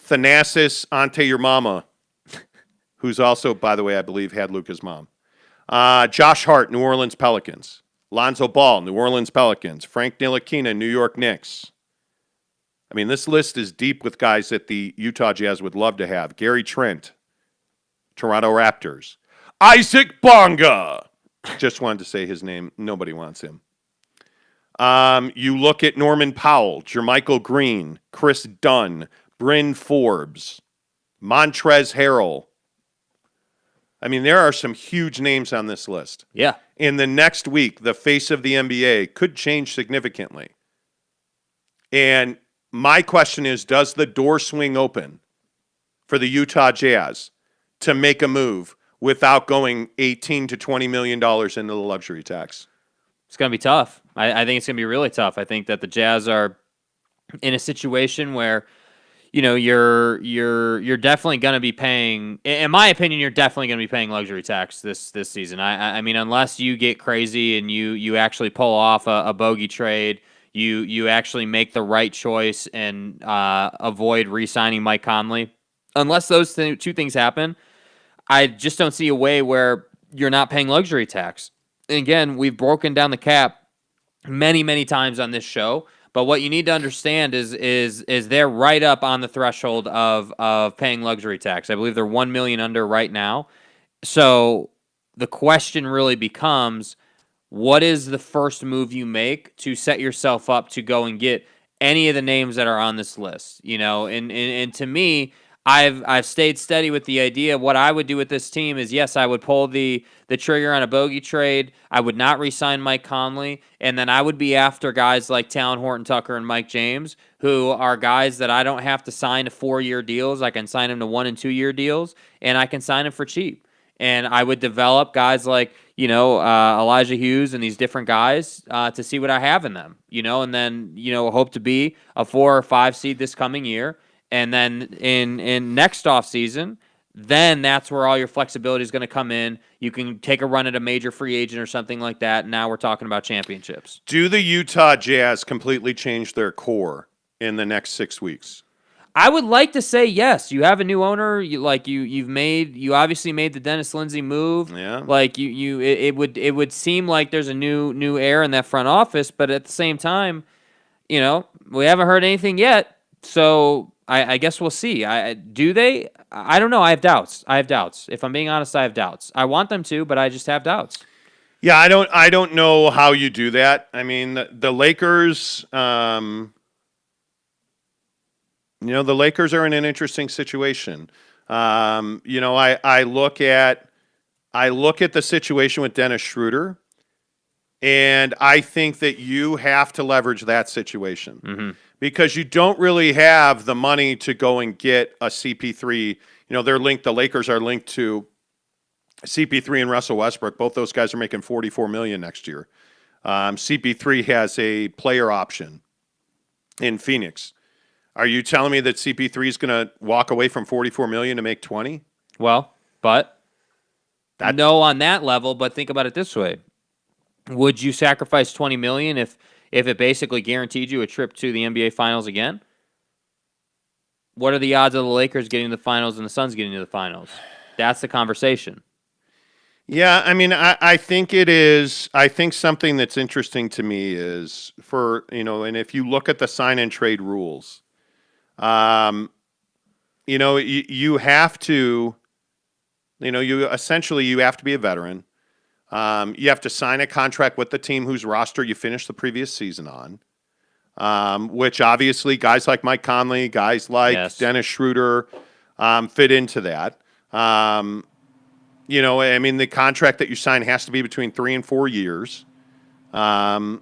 Thanasis Ante Your Mama, who's also, by the way, I believe had Luka's mom. Josh Hart, New Orleans Pelicans. Lonzo Ball, New Orleans Pelicans. Frank Ntilikina, New York Knicks. I mean, this list is deep with guys that the Utah Jazz would love to have. Gary Trent, Toronto Raptors. Isaac Bonga. Just wanted to say his name. Nobody wants him. You look at Norman Powell, Jermichael Green, Chris Dunn, Bryn Forbes, Montrezl Harrell. I mean, there are some huge names on this list. Yeah. In the next week, the face of the NBA could change significantly. And my question is, does the door swing open for the Utah Jazz to make a move without going $18 to $20 million into the luxury tax? It's going to be tough. I think it's going to be really tough. I think that the Jazz are in a situation where, you know, you're definitely going to be paying. In my opinion, you're definitely going to be paying luxury tax this season. I mean, unless you get crazy and you actually pull off a bogey trade, you actually make the right choice and avoid re-signing Mike Conley. Unless those two things happen, I just don't see a way where you're not paying luxury tax. And again, we've broken down the cap many times on this show, but what you need to understand is they're right up on the threshold of paying luxury tax. I believe they're $1 million under right now. So the question really becomes, what is the first move you make to set yourself up to go and get any of the names that are on this list? You know, and to me, I've stayed steady with the idea of what I would do with this team is, yes, I would pull the trigger on a bogey trade. I would not re-sign Mike Conley, and then I would be after guys like Talon Horton Tucker and Mike James, who are guys that I don't have to sign to 4-year deals. I can sign them to 1- and 2-year deals, and I can sign them for cheap. And I would develop guys like, you know, Elijah Hughes and these different guys to see what I have in them, you know, and then, you know, hope to be a 4 or 5 seed this coming year. And then in next offseason, then that's where all your flexibility is going to come in. You can take a run at a major free agent or something like that. And now we're talking about championships. Do the Utah Jazz completely change their core in the next 6 weeks? I would like to say yes. You have a new owner. You obviously made the Dennis Lindsey move. Yeah. Like it would seem like there's a new air in that front office, but at the same time, you know, we haven't heard anything yet. So I guess we'll see. Do they? I don't know. I have doubts. If I'm being honest, I have doubts. I want them to, but I just have doubts. Yeah, I don't know how you do that. I mean, the Lakers, you know, the Lakers are in an interesting situation. You know, I look at the situation with Dennis Schroeder, and I think that you have to leverage that situation. Mm-hmm. Because you don't really have the money to go and get a CP3. You know, the Lakers are linked to CP3 and Russell Westbrook, both those guys are making $44 million next year. CP3 has a player option in Phoenix. Are you telling me that CP3 is going to walk away from $44 million to make 20? Well, but no on that level, but think about it this way. Would you sacrifice $20 million if it basically guaranteed you a trip to the NBA Finals again? What are the odds of the Lakers getting to the finals and the Suns getting to the finals? That's the conversation. Yeah, I mean, I think it is. I think something that's interesting to me is and if you look at the sign and trade rules, you have to, you have to be a veteran. You have to sign a contract with the team whose roster you finished the previous season on, which obviously guys like Mike Conley, guys like Dennis Schroeder fit into that. The contract that you sign has to be between 3 and 4 years. And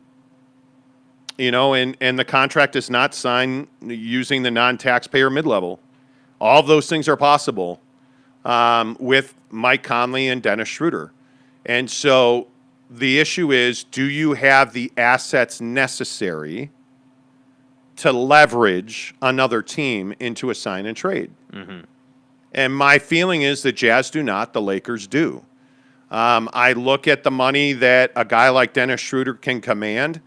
the contract is not signed using the non-taxpayer mid-level. All of those things are possible with Mike Conley and Dennis Schroeder. And so the issue is, do you have the assets necessary to leverage another team into a sign and trade? Mm-hmm. And my feeling is the Jazz do not, the Lakers do. I look at the money that a guy like Dennis Schroeder can command.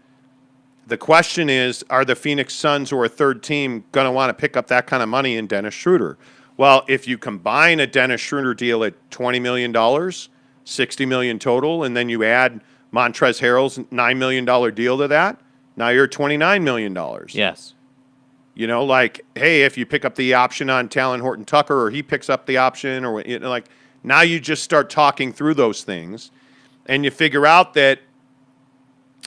The question is, are the Phoenix Suns or a third team going to want to pick up that kind of money in Dennis Schroeder? Well, if you combine a Dennis Schroeder deal at $20 million, $60 million total, and then you add Montrezl Harrell's $9 million deal to that, now you're $29 million. Yes. Hey, if you pick up the option on Talon Horton-Tucker, or he picks up the option, or now you just start talking through those things, and you figure out that,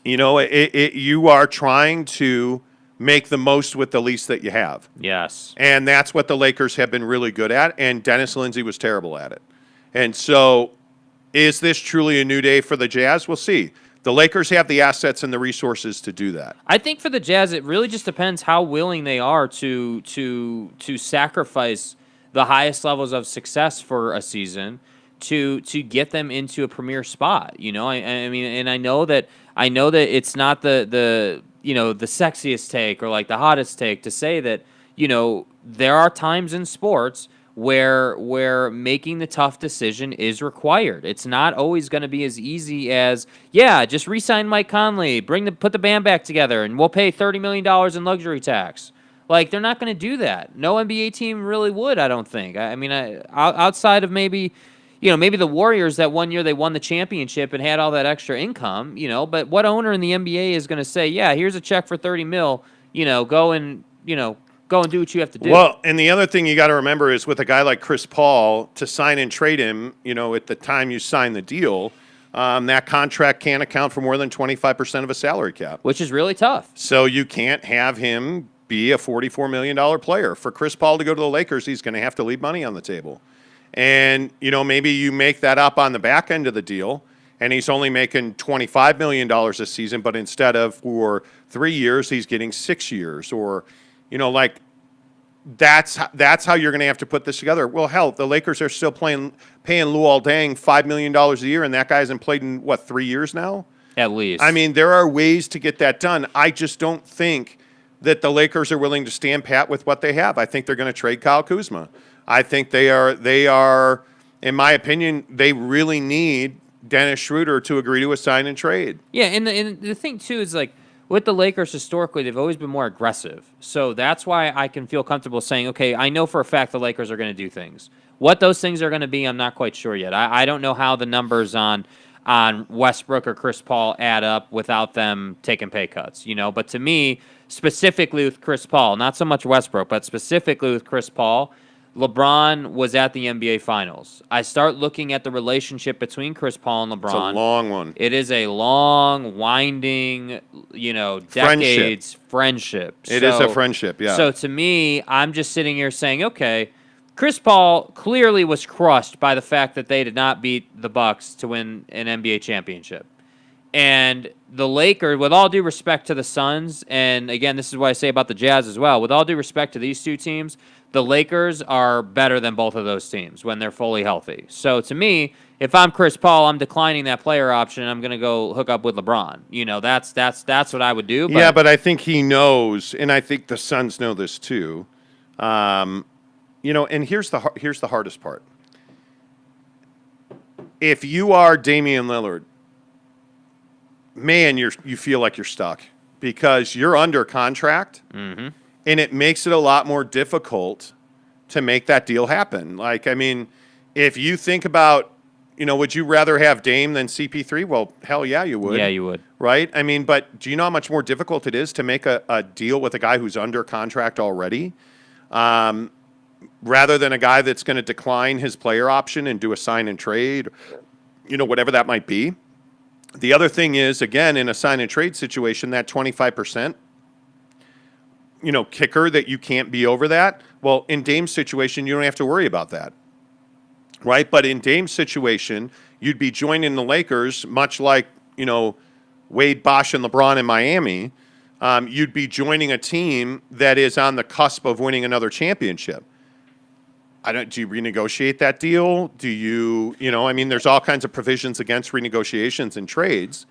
you are trying to make the most with the least that you have. Yes. And that's what the Lakers have been really good at, and Dennis Lindsey was terrible at it. And so, is this truly a new day for the Jazz? We'll see. The Lakers have the assets and the resources to do that. I think for the Jazz, it really just depends how willing they are to sacrifice the highest levels of success for a season to get them into a premier spot. I mean, and I know that it's not the sexiest take or like the hottest take to say that there are times in sports where making the tough decision is required. It's not always going to be as easy as, just re-sign Mike Conley, put the band back together, and we'll pay $30 million in luxury tax. Like, they're not going to do that. No NBA team really would, I don't think. I mean, outside of maybe the Warriors that one year they won the championship and had all that extra income, but what owner in the NBA is going to say, here's a check for $30 million, go and do what you have to do. Well, and the other thing you got to remember is with a guy like Chris Paul, to sign and trade him, at the time you sign the deal, that contract can't account for more than 25% of a salary cap. Which is really tough. So you can't have him be a $44 million player. For Chris Paul to go to the Lakers, he's going to have to leave money on the table. And, maybe you make that up on the back end of the deal, and he's only making $25 million a season, but instead of for 3 years, he's getting 6 years, or that's how you're going to have to put this together. Well, hell, the Lakers are still paying Luol Deng $5 million a year, and that guy hasn't played in, 3 years now? At least. I mean, there are ways to get that done. I just don't think that the Lakers are willing to stand pat with what they have. I think they're going to trade Kyle Kuzma. I think they are, in my opinion, they really need Dennis Schroeder to agree to a sign and trade. Yeah, and the thing, too, is with the Lakers historically, they've always been more aggressive. So that's why I can feel comfortable saying, okay, I know for a fact the Lakers are going to do things. What those things are going to be, I'm not quite sure yet. I don't know how the numbers on Westbrook or Chris Paul add up without them taking pay cuts, But to me, specifically with Chris Paul, not so much Westbrook, but specifically with Chris Paul, LeBron was at the NBA Finals. I start looking at the relationship between Chris Paul and LeBron. It's a long one. It is a long, winding, decades friendship. It is a friendship, yeah. So to me, I'm just sitting here saying, okay, Chris Paul clearly was crushed by the fact that they did not beat the Bucks to win an NBA championship. And the Lakers, with all due respect to the Suns, and again, this is what I say about the Jazz as well, with all due respect to these two teams, the Lakers are better than both of those teams when they're fully healthy. So to me, if I'm Chris Paul, I'm declining that player option, and I'm going to go hook up with LeBron. That's what I would do. Yeah, but I think he knows, and I think the Suns know this too. And here's the hardest part. If you are Damian Lillard, man, you feel like you're stuck because you're under contract, and it makes it a lot more difficult to make that deal happen. Like, I mean, if you think about, would you rather have Dame than CP3? Well, hell yeah, you would. Yeah, you would. Right? I mean, but do you know how much more difficult it is to make a deal with a guy who's under contract already, rather than a guy that's going to decline his player option and do a sign and trade, whatever that might be? The other thing is, again, in a sign and trade situation, that 25%, kicker that you can't be over that. Well, in Dame's situation, you don't have to worry about that, right? But in Dame's situation, you'd be joining the Lakers, much like, Wade, Bosh, and LeBron in Miami. You'd be joining a team that is on the cusp of winning another championship. Do you renegotiate that deal? Do you, there's all kinds of provisions against renegotiations and trades.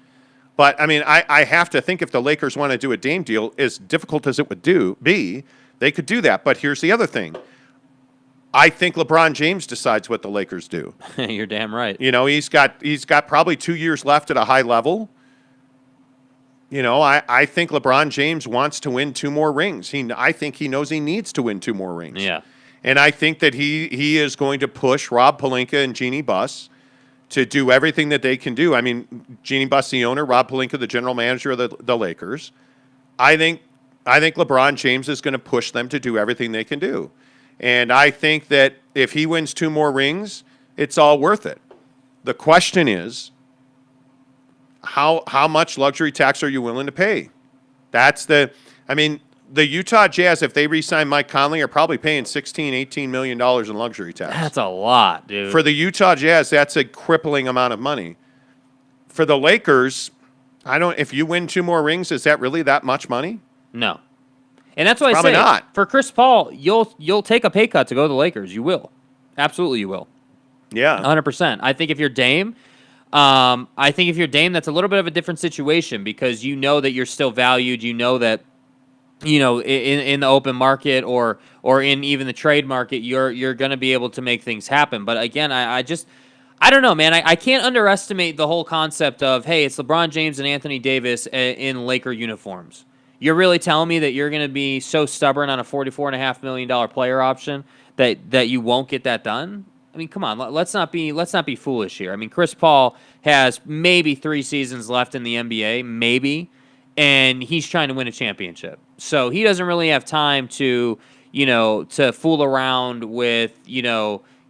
But, I have to think if the Lakers want to do a Dame deal, as difficult as it would be, they could do that. But here's the other thing. I think LeBron James decides what the Lakers do. You're damn right. He's got probably 2 years left at a high level. I think LeBron James wants to win 2 more rings. I think he knows he needs to win 2 more rings. Yeah. And I think that he is going to push Rob Pelinka and Jeannie Buss to do everything that they can do. I mean, Jeannie Buss, the owner, Rob Pelinka, the general manager of the Lakers. I think LeBron James is going to push them to do everything they can do. And I think that if he wins 2 more rings, it's all worth it. The question is, how much luxury tax are you willing to pay? The Utah Jazz, if they re-sign Mike Conley, are probably paying $16, $18 million in luxury tax. That's a lot, dude. For the Utah Jazz, that's a crippling amount of money. For the Lakers, if you win 2 more rings, is that really that much money? No. And that's why I say, Probably not. For Chris Paul, you'll take a pay cut to go to the Lakers. You will. Absolutely you will. Yeah. 100%. I think if you're Dame, that's a little bit of a different situation because you know that you're still valued. You know that, in the open market or in even the trade market, you're going to be able to make things happen. But again, I don't know, man. I can't underestimate the whole concept of, hey, it's LeBron James and Anthony Davis in Laker uniforms. You're really telling me that you're going to be so stubborn on a $44.5 million player option that you won't get that done? I mean, come on, let's not be foolish here. I mean, Chris Paul has maybe 3 seasons left in the NBA, maybe, and he's trying to win a championship. So he doesn't really have time to fool around with,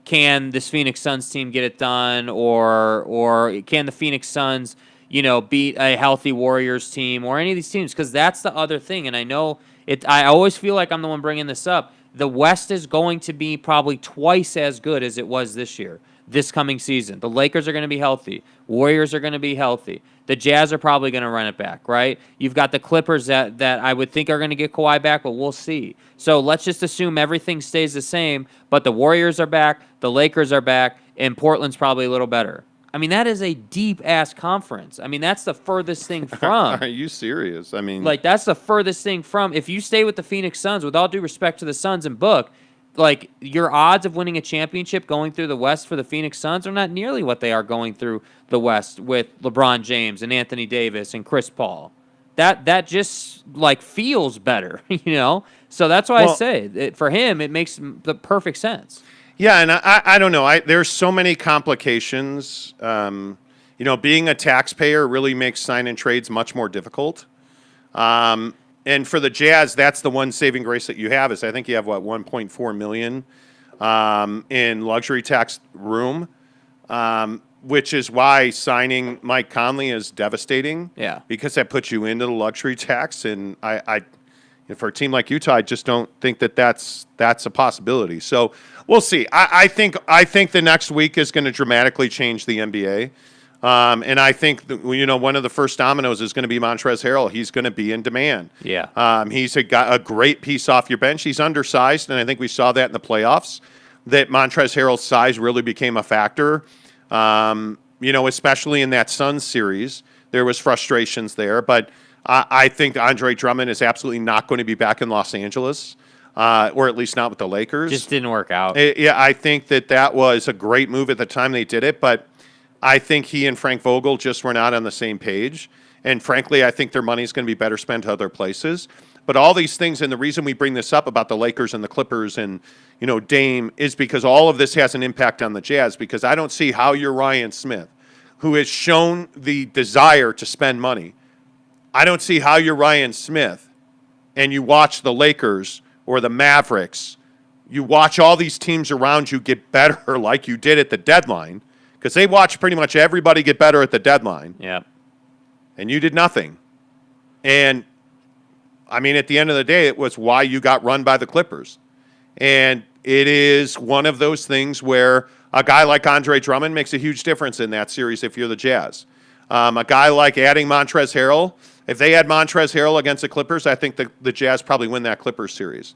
can this Phoenix Suns team get it done, or can the Phoenix Suns, beat a healthy Warriors team or any of these teams? Because that's the other thing, and I know it. I always feel like I'm the one bringing this up. The West is going to be probably twice as good as it was this year, this coming season. The Lakers are going to be healthy. Warriors are going to be healthy. The Jazz are probably going to run it back, right? You've got the Clippers that I would think are going to get Kawhi back, but we'll see. So let's just assume everything stays the same, but the Warriors are back, the Lakers are back, and Portland's probably a little better. I mean, that is a deep-ass conference. I mean, that's the furthest thing from. Are you serious? I mean, that's the furthest thing from. If you stay with the Phoenix Suns, with all due respect to the Suns and Book, your odds of winning a championship going through the West for the Phoenix Suns are not nearly what they are going through the West with LeBron James and Anthony Davis and Chris Paul. That just feels better, So that's why I say for him it makes the perfect sense. Yeah, and I don't know. There's so many complications. Being a taxpayer really makes sign and trades much more difficult. And for the Jazz, that's the one saving grace that you have is I think you have, 1.4 million in luxury tax room, which is why signing Mike Conley is devastating. Yeah. Because that puts you into the luxury tax. And I for a team like Utah, I just don't think that's a possibility. So we'll see. I think the next week is going to dramatically change the NBA. And I think one of the first dominoes is going to be Montrezl Harrell. He's going to be in demand. Yeah. He's got a great piece off your bench. He's undersized, and I think we saw that in the playoffs. That Montrezl Harrell's size really became a factor. Especially in that Suns series, there was frustrations there. But I think Andre Drummond is absolutely not going to be back in Los Angeles, or at least not with the Lakers. Just didn't work out. I think that was a great move at the time they did it, but I think he and Frank Vogel just were not on the same page. And frankly, I think their money is going to be better spent other places. But all these things, and the reason we bring this up about the Lakers and the Clippers and, Dame, is because all of this has an impact on the Jazz, because I don't see how you're Ryan Smith, who has shown the desire to spend money. I don't see how you're Ryan Smith and you watch the Lakers or the Mavericks, you watch all these teams around you get better like you did at the deadline, because they watched pretty much everybody get better at the deadline. Yeah. And you did nothing. And, at the end of the day, it was why you got run by the Clippers. And it is one of those things where a guy like Andre Drummond makes a huge difference in that series if you're the Jazz. A guy like adding Montrezl Harrell, if they had Montrezl Harrell against the Clippers, I think the Jazz probably win that Clippers series.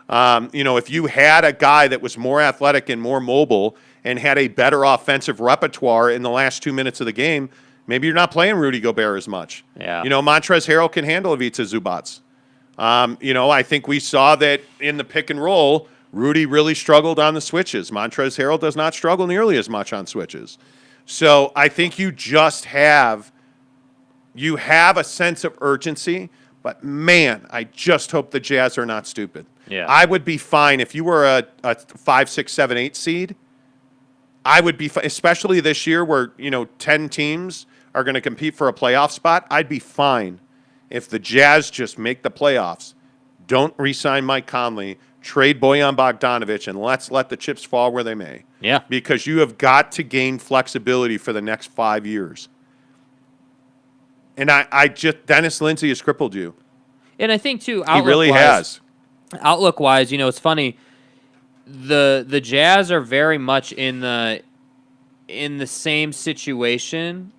If you had a guy that was more athletic and more mobile and had a better offensive repertoire in the last 2 minutes of the game, maybe you're not playing Rudy Gobert as much. Yeah. Montrezl Harrell can handle Ivica Zubats. I think we saw that in the pick and roll, Rudy really struggled on the switches. Montrezl Harrell does not struggle nearly as much on switches. So I think you have a sense of urgency, but man, I just hope the Jazz are not stupid. Yeah. I would be fine if you were a 5, 6, 7, 8 seed. I would be, especially this year where, 10 teams are going to compete for a playoff spot. I'd be fine if the Jazz just make the playoffs. Don't re-sign Mike Conley, trade Bojan Bogdanovic, and let's let the chips fall where they may. Yeah. Because you have got to gain flexibility for the next 5 years. And Dennis Lindsey has crippled you. And I think, too, He really has. Outlook-wise, it's funny. The Jazz are very much in the same situation.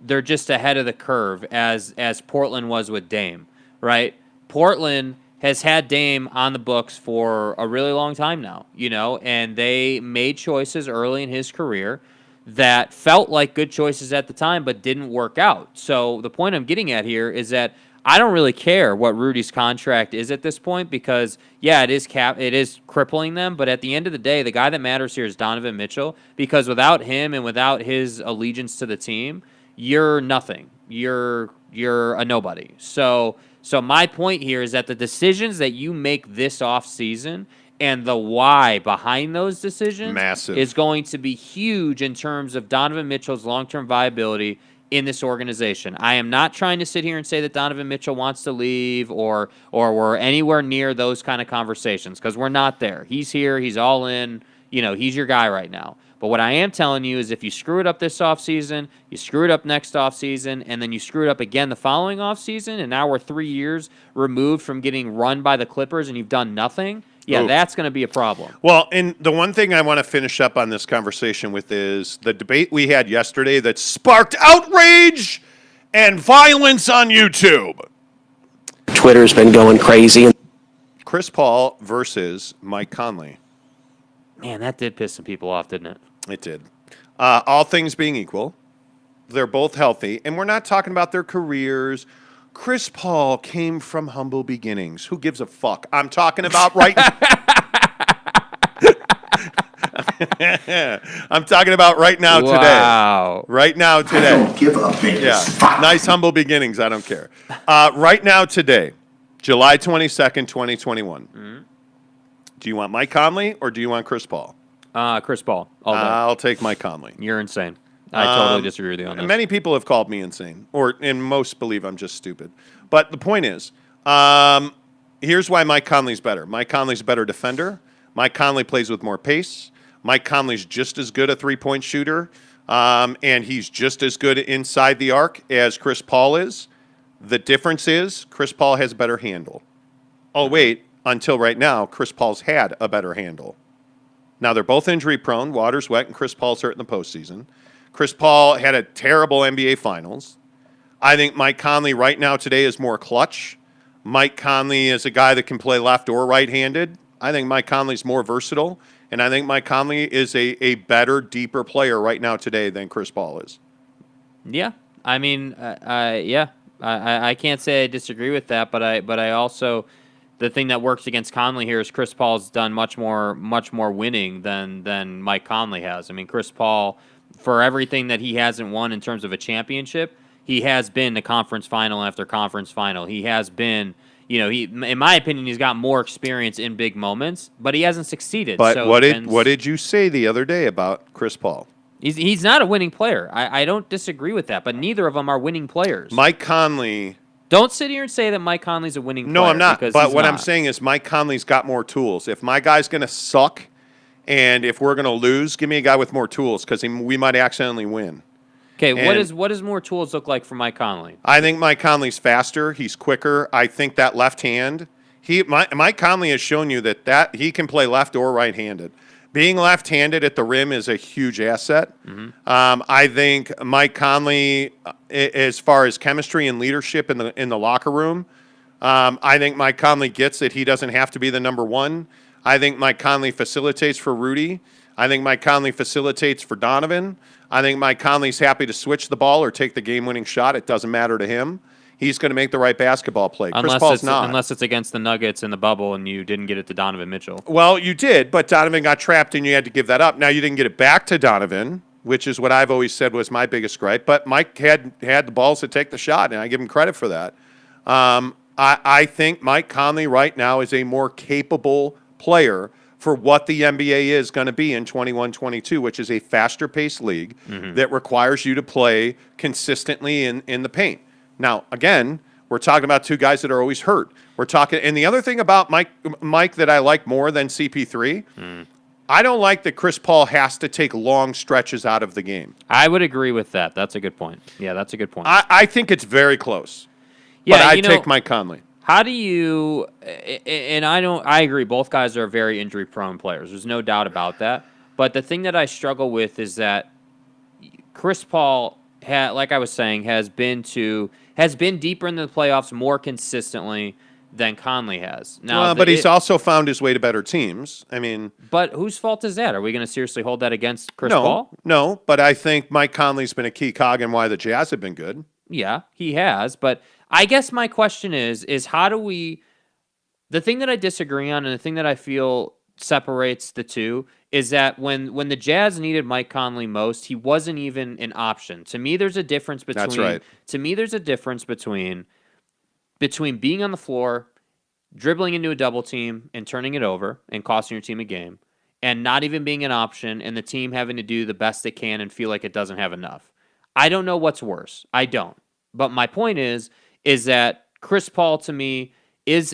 They're just ahead of the curve as Portland was with Dame, right? Portland has had Dame on the books for a really long time now, and they made choices early in his career that felt like good choices at the time but didn't work out. So the point I'm getting at here is that I don't really care what Rudy's contract is at this point because, yeah, it is crippling them. But at the end of the day, the guy that matters here is Donovan Mitchell, because without him and without his allegiance to the team, you're nothing. You're a nobody. So my point here is that the decisions that you make this offseason and the why behind those decisions is going to be huge in terms of Donovan Mitchell's long-term viability in this organization. I am not trying to sit here and say that Donovan Mitchell wants to leave or we're anywhere near those kind of conversations, because we're not there. He's here. He's all in. He's your guy right now. But what I am telling you is if you screw it up this offseason, you screw it up next offseason, and then you screw it up again the following offseason, and now we're 3 years removed from getting run by the Clippers and you've done nothing, that's going to be a problem. Well, and the one thing I want to finish up on this conversation with is the debate we had yesterday that sparked outrage and violence on YouTube. Twitter's been going crazy. Chris Paul versus Mike Conley. Man, that did piss some people off, didn't it? It did. All things being equal, they're both healthy, and we're not talking about their careers. Chris Paul came from humble beginnings. Who gives a fuck? I'm talking about right now. I'm talking about right now today. Wow. Right now today. I don't give a biggest fuck. Nice humble beginnings. I don't care. Right now today, July 22nd, 2021. Mm-hmm. Do you want Mike Conley or do you want Chris Paul? Chris Paul. I'll take Mike Conley. You're insane. I totally disagree with you on this. Many people have called me insane, and most believe I'm just stupid. But the point is, here's why Mike Conley's better. Mike Conley's a better defender. Mike Conley plays with more pace. Mike Conley's just as good a three-point shooter, and he's just as good inside the arc as Chris Paul is. The difference is Chris Paul has a better handle. Oh, wait, until right now, Chris Paul's had a better handle. Now, they're both injury-prone. Water's wet, and Chris Paul's hurt in the postseason. Chris Paul had a terrible NBA Finals. I think Mike Conley right now today is more clutch. Mike Conley is a guy that can play left or right-handed. I think Mike Conley's more versatile, and I think Mike Conley is a better, deeper player right now today than Chris Paul is. Yeah, I mean, yeah, I can't say I disagree with that, but I also, the thing that works against Conley here is Chris Paul's done much more winning than Mike Conley has. I mean, Chris Paul, for everything that he hasn't won in terms of a championship, he has been to conference final after conference final. He has been, in my opinion, he's got more experience in big moments, but he hasn't succeeded. But so what did you say the other day about Chris Paul? He's not a winning player. I don't disagree with that, but neither of them are winning players. Mike Conley. Don't sit here and say that Mike Conley's a winning player. No, I'm not. But what I'm not. saying is Mike Conley's got more tools. If my guy's going to suck and if we're going to lose, give me a guy with more tools because we might accidentally win. Okay, what does more tools look like for Mike Conley? I think Mike Conley's faster. He's quicker. I think that left hand. Mike Conley has shown you that he can play left or right-handed. Being left-handed at the rim is a huge asset. Mm-hmm. I think Mike Conley, as far as chemistry and leadership in the locker room, I think Mike Conley gets that he doesn't have to be the number one. I think Mike Conley facilitates for Rudy. I think Mike Conley facilitates for Donovan. I think Mike Conley's happy to switch the ball or take the game-winning shot. It doesn't matter to him. He's going to make the right basketball play. Chris Paul's not. Unless it's against the Nuggets in the bubble and you didn't get it to Donovan Mitchell. Well, you did, but Donovan got trapped and you had to give that up. Now you didn't get it back to Donovan, which is what I've always said was my biggest gripe. But Mike had the balls to take the shot, and I give him credit for that. I think Mike Conley right now is a more capable player for what the NBA is going to be in 21-22, which is a faster-paced league that requires you to play consistently in the paint. Now, again, we're talking about two guys that are always hurt. And the other thing about Mike that I like more than CP3, I don't like that Chris Paul has to take long stretches out of the game. I would agree with that. That's a good point. Yeah, that's a good point. I think it's very close. Yeah, but I take Mike Conley. How do you? And I agree. Both guys are very injury-prone players. There's no doubt about that. But the thing that I struggle with is that Chris Paul, like I was saying, has been deeper in the playoffs more consistently than Conley has. Now, but he's also found his way to better teams. I mean, but whose fault is that? Are we going to seriously hold that against Chris Paul? No, but I think Mike Conley's been a key cog in why the Jazz have been good. Yeah, he has. But I guess my question is how do we? The thing that I disagree on, and the thing that I feel separates the two, is that when the Jazz needed Mike Conley most, he wasn't even an option. To me, there's a difference between. That's right. To me, there's a difference between being on the floor, dribbling into a double team and turning it over and costing your team a game, and not even being an option, and the team having to do the best they can and feel like it doesn't have enough. I don't know what's worse. I don't. But my point is that Chris Paul to me is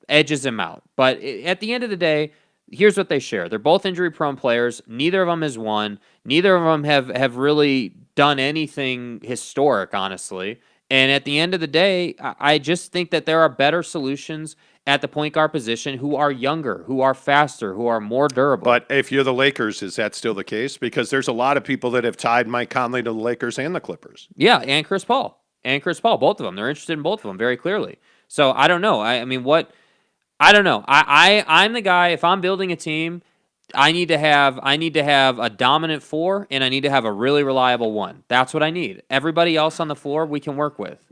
edges him out. But at the end of the day, here's what they share. They're both injury-prone players. Neither of them has won. Neither of them have really done anything historic, honestly. And at the end of the day, I just think that there are better solutions at the point guard position who are younger, who are faster, who are more durable. But if you're the Lakers, is that still the case? Because there's a lot of people that have tied Mike Conley to the Lakers and the Clippers. Yeah, and Chris Paul. Both of them. They're interested in both of them very clearly. So I don't know. I mean, I don't know. I'm the guy, if I'm building a team, I need to have a dominant 4 and I need to have a really reliable 1. That's what I need. Everybody else on the floor we can work with.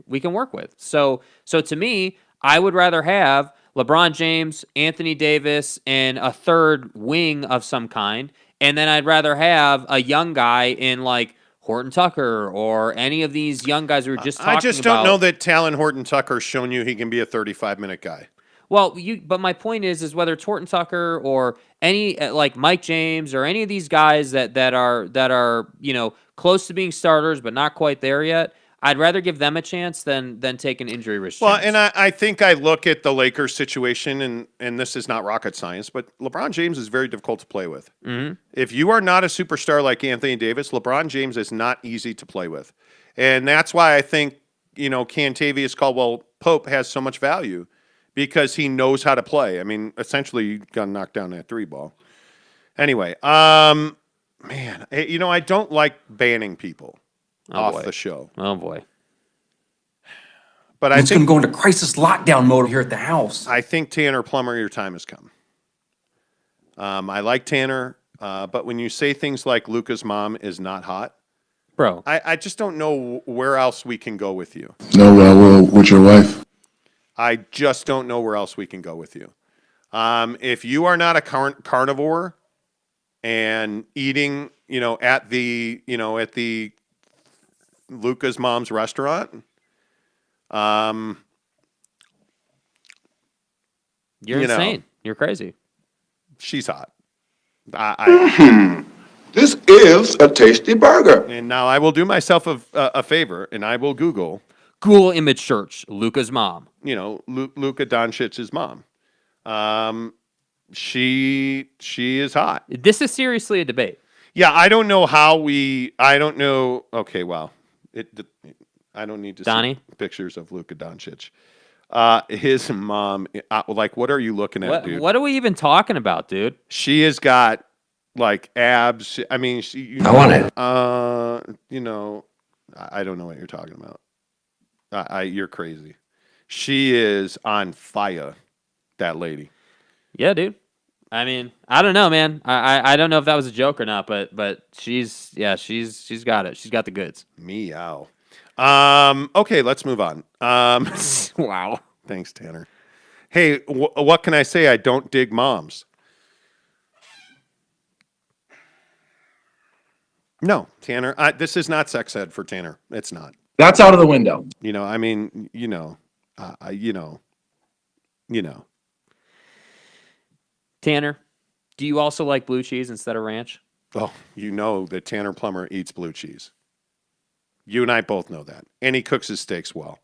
So to me, I would rather have LeBron James, Anthony Davis, and a third wing of some kind, and then I'd rather have a young guy in like Horton Tucker or any of these young guys we were just talking about. I just don't know that Talon Horton Tucker's shown you he can be a 35-minute guy. Well, but my point is whether it's Horton Tucker or any like Mike James or any of these guys that are close to being starters but not quite there yet, I'd rather give them a chance than take an injury risk. Well, and I think I look at the Lakers situation, and this is not rocket science, but LeBron James is very difficult to play with. Mm-hmm. If you are not a superstar like Anthony Davis, LeBron James is not easy to play with. And that's why I think, Cantavius Caldwell Pope has so much value because he knows how to play. I mean, essentially, you got to knock down that 3 ball. Anyway, man, I don't like banning people off boy. the show. Oh boy. But I'm just going to go into crisis lockdown mode here at the house. I think Tanner Plummer, your time has come. I like Tanner, but when you say things like Luka's mom is not hot, Bro. I just don't know where else we can go with you. No, well, with your wife. I just don't know where else we can go with you. If you are not a carnivore and eating, at the Luka's mom's restaurant, You're insane. You're crazy. she's hot. This is a tasty burger. And now I will do myself a favor, and I will Google, Google image search Luka's mom. Luka Doncic's mom. She is hot. This is seriously a debate. Yeah, I don't know how I don't know. Okay, wow. I don't need to Donnie? see pictures of Luka Doncic. His mom, what are you looking at, dude? What are we even talking about, dude? She has got like abs. I mean, I want it. I don't know what you're talking about. You're crazy. She is on fire, that lady. Yeah, dude. I mean, I don't know, man. I don't know if that was a joke or not, but she's got it. She's got the goods. Meow. Okay, let's move on. Wow. Thanks, Tanner. Hey, what can I say? I don't dig moms. No, Tanner. This is not sex ed for Tanner. It's not. That's out of the window. I mean, Tanner, do you also like blue cheese instead of ranch? Oh, you know that Tanner Plummer eats blue cheese. You and I both know that. And he cooks his steaks well.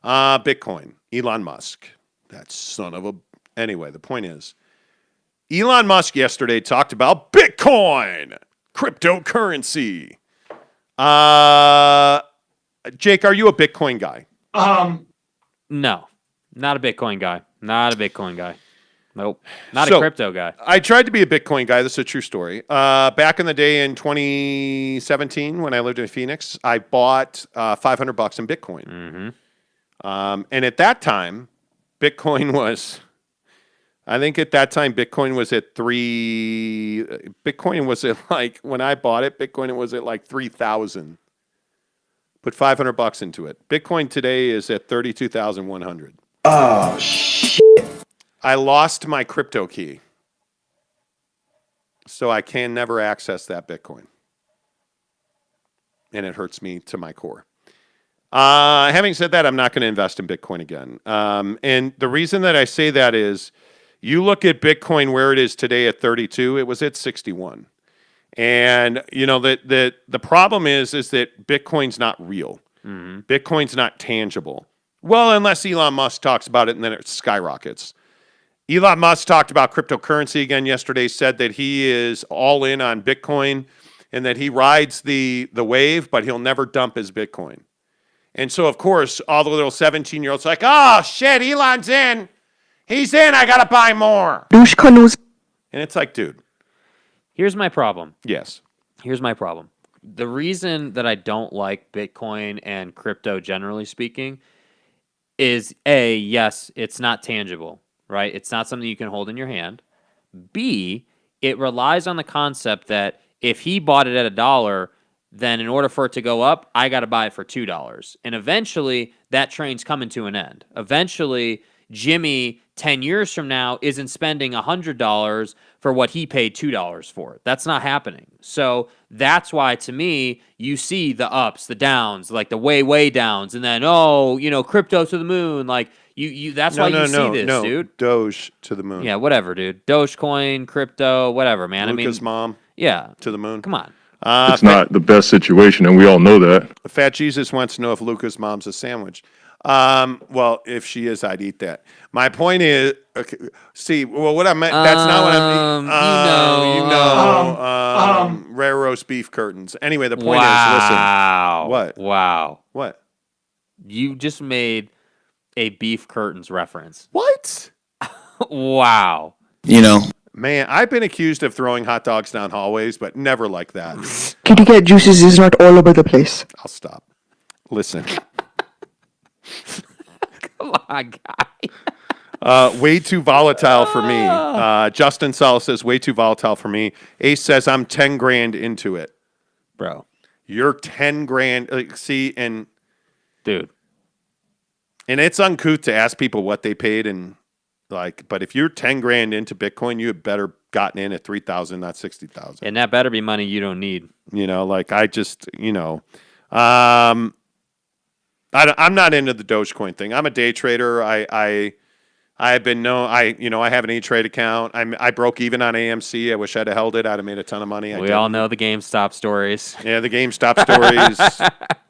Bitcoin. Elon Musk. That son of a... Anyway, the point is, Elon Musk yesterday talked about Bitcoin, cryptocurrency. Jake, are you a Bitcoin guy? No, not a Bitcoin guy. Not a Bitcoin guy. Nope. Not So, a crypto guy. I tried to be a Bitcoin guy. This is a true story. Back in the day in 2017, when I lived in Phoenix, I bought $500 in Bitcoin. Mm-hmm. And at that time, Bitcoin was, Bitcoin was at when I bought it, Bitcoin was at like 3,000. Put $500 into it. Bitcoin today is at 32,100. Oh, shit. I lost my crypto key, so I can never access that Bitcoin. And it hurts me to my core. Having said that, I'm not going to invest in Bitcoin again. And the reason that I say that is, you look at Bitcoin where it is today at 32, it was at 61. And, the problem is that Bitcoin's not real. Mm-hmm. Bitcoin's not tangible. Well, unless Elon Musk talks about it and then it skyrockets. Elon Musk talked about cryptocurrency again yesterday, said that he is all in on Bitcoin and that he rides the wave, but he'll never dump his Bitcoin. And so, of course, all the little 17-year-olds are like, oh, shit, Elon's in. He's in. I got to buy more. And it's like, dude. Here's my problem. Yes. Here's my problem. The reason that I don't like Bitcoin and crypto, generally speaking, is A, yes, it's not tangible, right? It's not something you can hold in your hand. B, it relies on the concept that if he bought it at $1, then in order for it to go up, I got to buy it for $2. And eventually, that train's coming to an end. Eventually, Jimmy, 10 years from now, isn't spending $100 for what he paid $2 for. That's not happening. So that's why, to me, you see the ups, the downs, like the way downs, and then, crypto to the moon. Like, that's why you see this, dude. Doge to the moon. Yeah, whatever, dude. Dogecoin, crypto, whatever, man. Luka's mom. Yeah. To the moon. Come on. It's not the best situation, and we all know that. Fat Jesus wants to know if Luka's mom's a sandwich. Well, if she is, I'd eat that. My point is, okay, what I meant, that's not what I mean. Rare roast beef curtains. Anyway, the point is, listen. What? Wow. What? You just made a beef curtains reference. What? Wow. Man, I've been accused of throwing hot dogs down hallways, but never like that. Kitty cat juices is not all over the place. I'll stop. Listen. Come on, guy. Way too volatile for me. Justin Salas says, way too volatile for me. Ace says, I'm 10 grand into it. Bro. You're 10 grand. See, and Dude. And it's uncouth to ask people what they paid, and but if you're 10 grand into Bitcoin, you had better gotten in at 3,000, not 60,000. And that better be money you don't need. I just, I'm not into the Dogecoin thing. I'm a day trader. I've been I have an E-Trade account. I broke even on AMC. I wish I'd have held it. I'd have made a ton of money. We all know the GameStop stories. Yeah, the GameStop stories.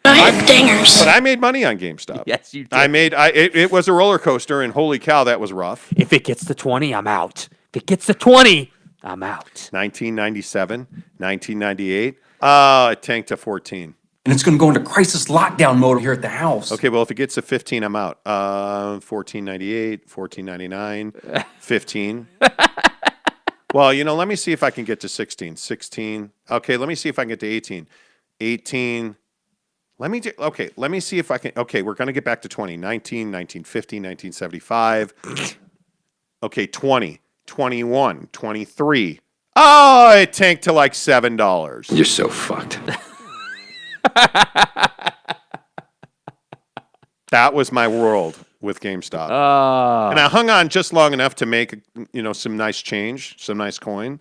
Dingers. But I made money on GameStop. Yes, you did. It was a roller coaster, and holy cow, that was rough. If it gets to 20, I'm out. If it gets to 20, I'm out. 1997, 1998. It tanked to 14. And it's going to go into crisis lockdown mode here at the house. Okay, well, if it gets to 15, I'm out. 1498, 1499, 15. Well, let me see if I can get to 16. 16. Okay, let me see if I can get to 18. 18. Let me see if I can. Okay, we're going to get back to 20. 19, 1950, 1975. Okay, 20, 21, 23. Oh, it tanked to like $7. You're so fucked. That was my world with GameStop. And I hung on just long enough to make, some nice change, some nice coin.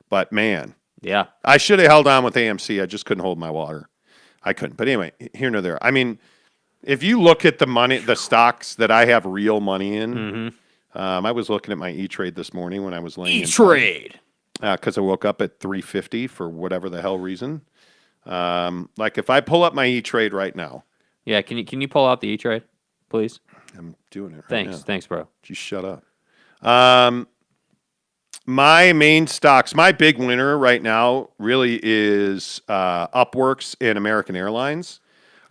But man, Yeah. I should have held on with AMC. I just couldn't hold my water. I couldn't. But anyway, here nor there. I mean, if you look at the stocks that I have real money in, I was looking at my E-Trade this morning when I was laying E-Trade. because I woke up at 350 for whatever the hell reason. If I pull up my E-Trade right now. Yeah, can you pull out the E-Trade, please? I'm doing it right Thanks. now. Thanks, bro. Just shut up. My main stocks, my big winner right now really is Upworks and American Airlines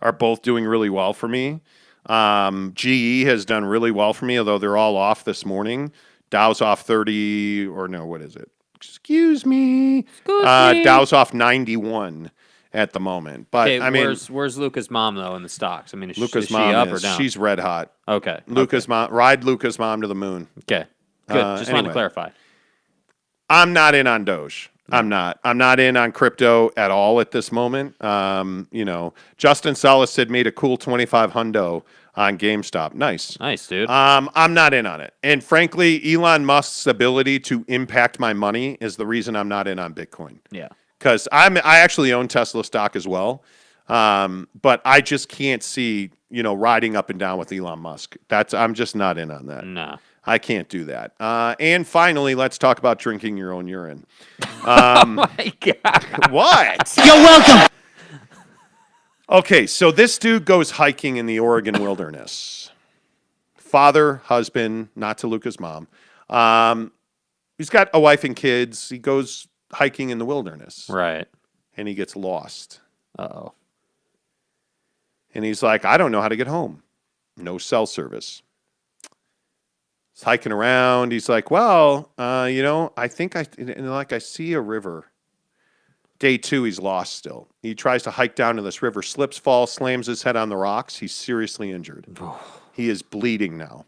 are both doing really well for me. GE has done really well for me, although they're all off this morning. Dow's off 30, or no, what is it? Excuse me. Dow's off 91 at the moment. But Okay, I mean, where's Luca's mom though in the stocks? I mean, is Luca's she mom up or down? she's red hot. Okay. Luca's mom, ride Luca's mom to the moon. Okay. Good. Just wanted anyway. to clarify. I'm not in on Doge. I'm not in on crypto at all at this moment. Justin Salas said made a cool 25 hundo on GameStop. Nice, dude. I'm not in on it. And frankly, Elon Musk's ability to impact my money is the reason I'm not in on Bitcoin. Yeah. Because I actually own Tesla stock as well. But I just can't see, riding up and down with Elon Musk. I'm just not in on that. No. I can't do that. And finally, let's talk about drinking your own urine. Oh my God. What? You're welcome. Okay, so this dude goes hiking in the Oregon wilderness. Father, husband, not to Luca's mom. He's got a wife and kids. He goes hiking in the wilderness. Right. And he gets lost. Uh-oh. And he's like, I don't know how to get home. No cell service. He's hiking around. He's like, well, I think I see a river. Day 2, he's lost still. He tries to hike down to this river, slips, falls, slams his head on the rocks. He's seriously injured. He is bleeding now.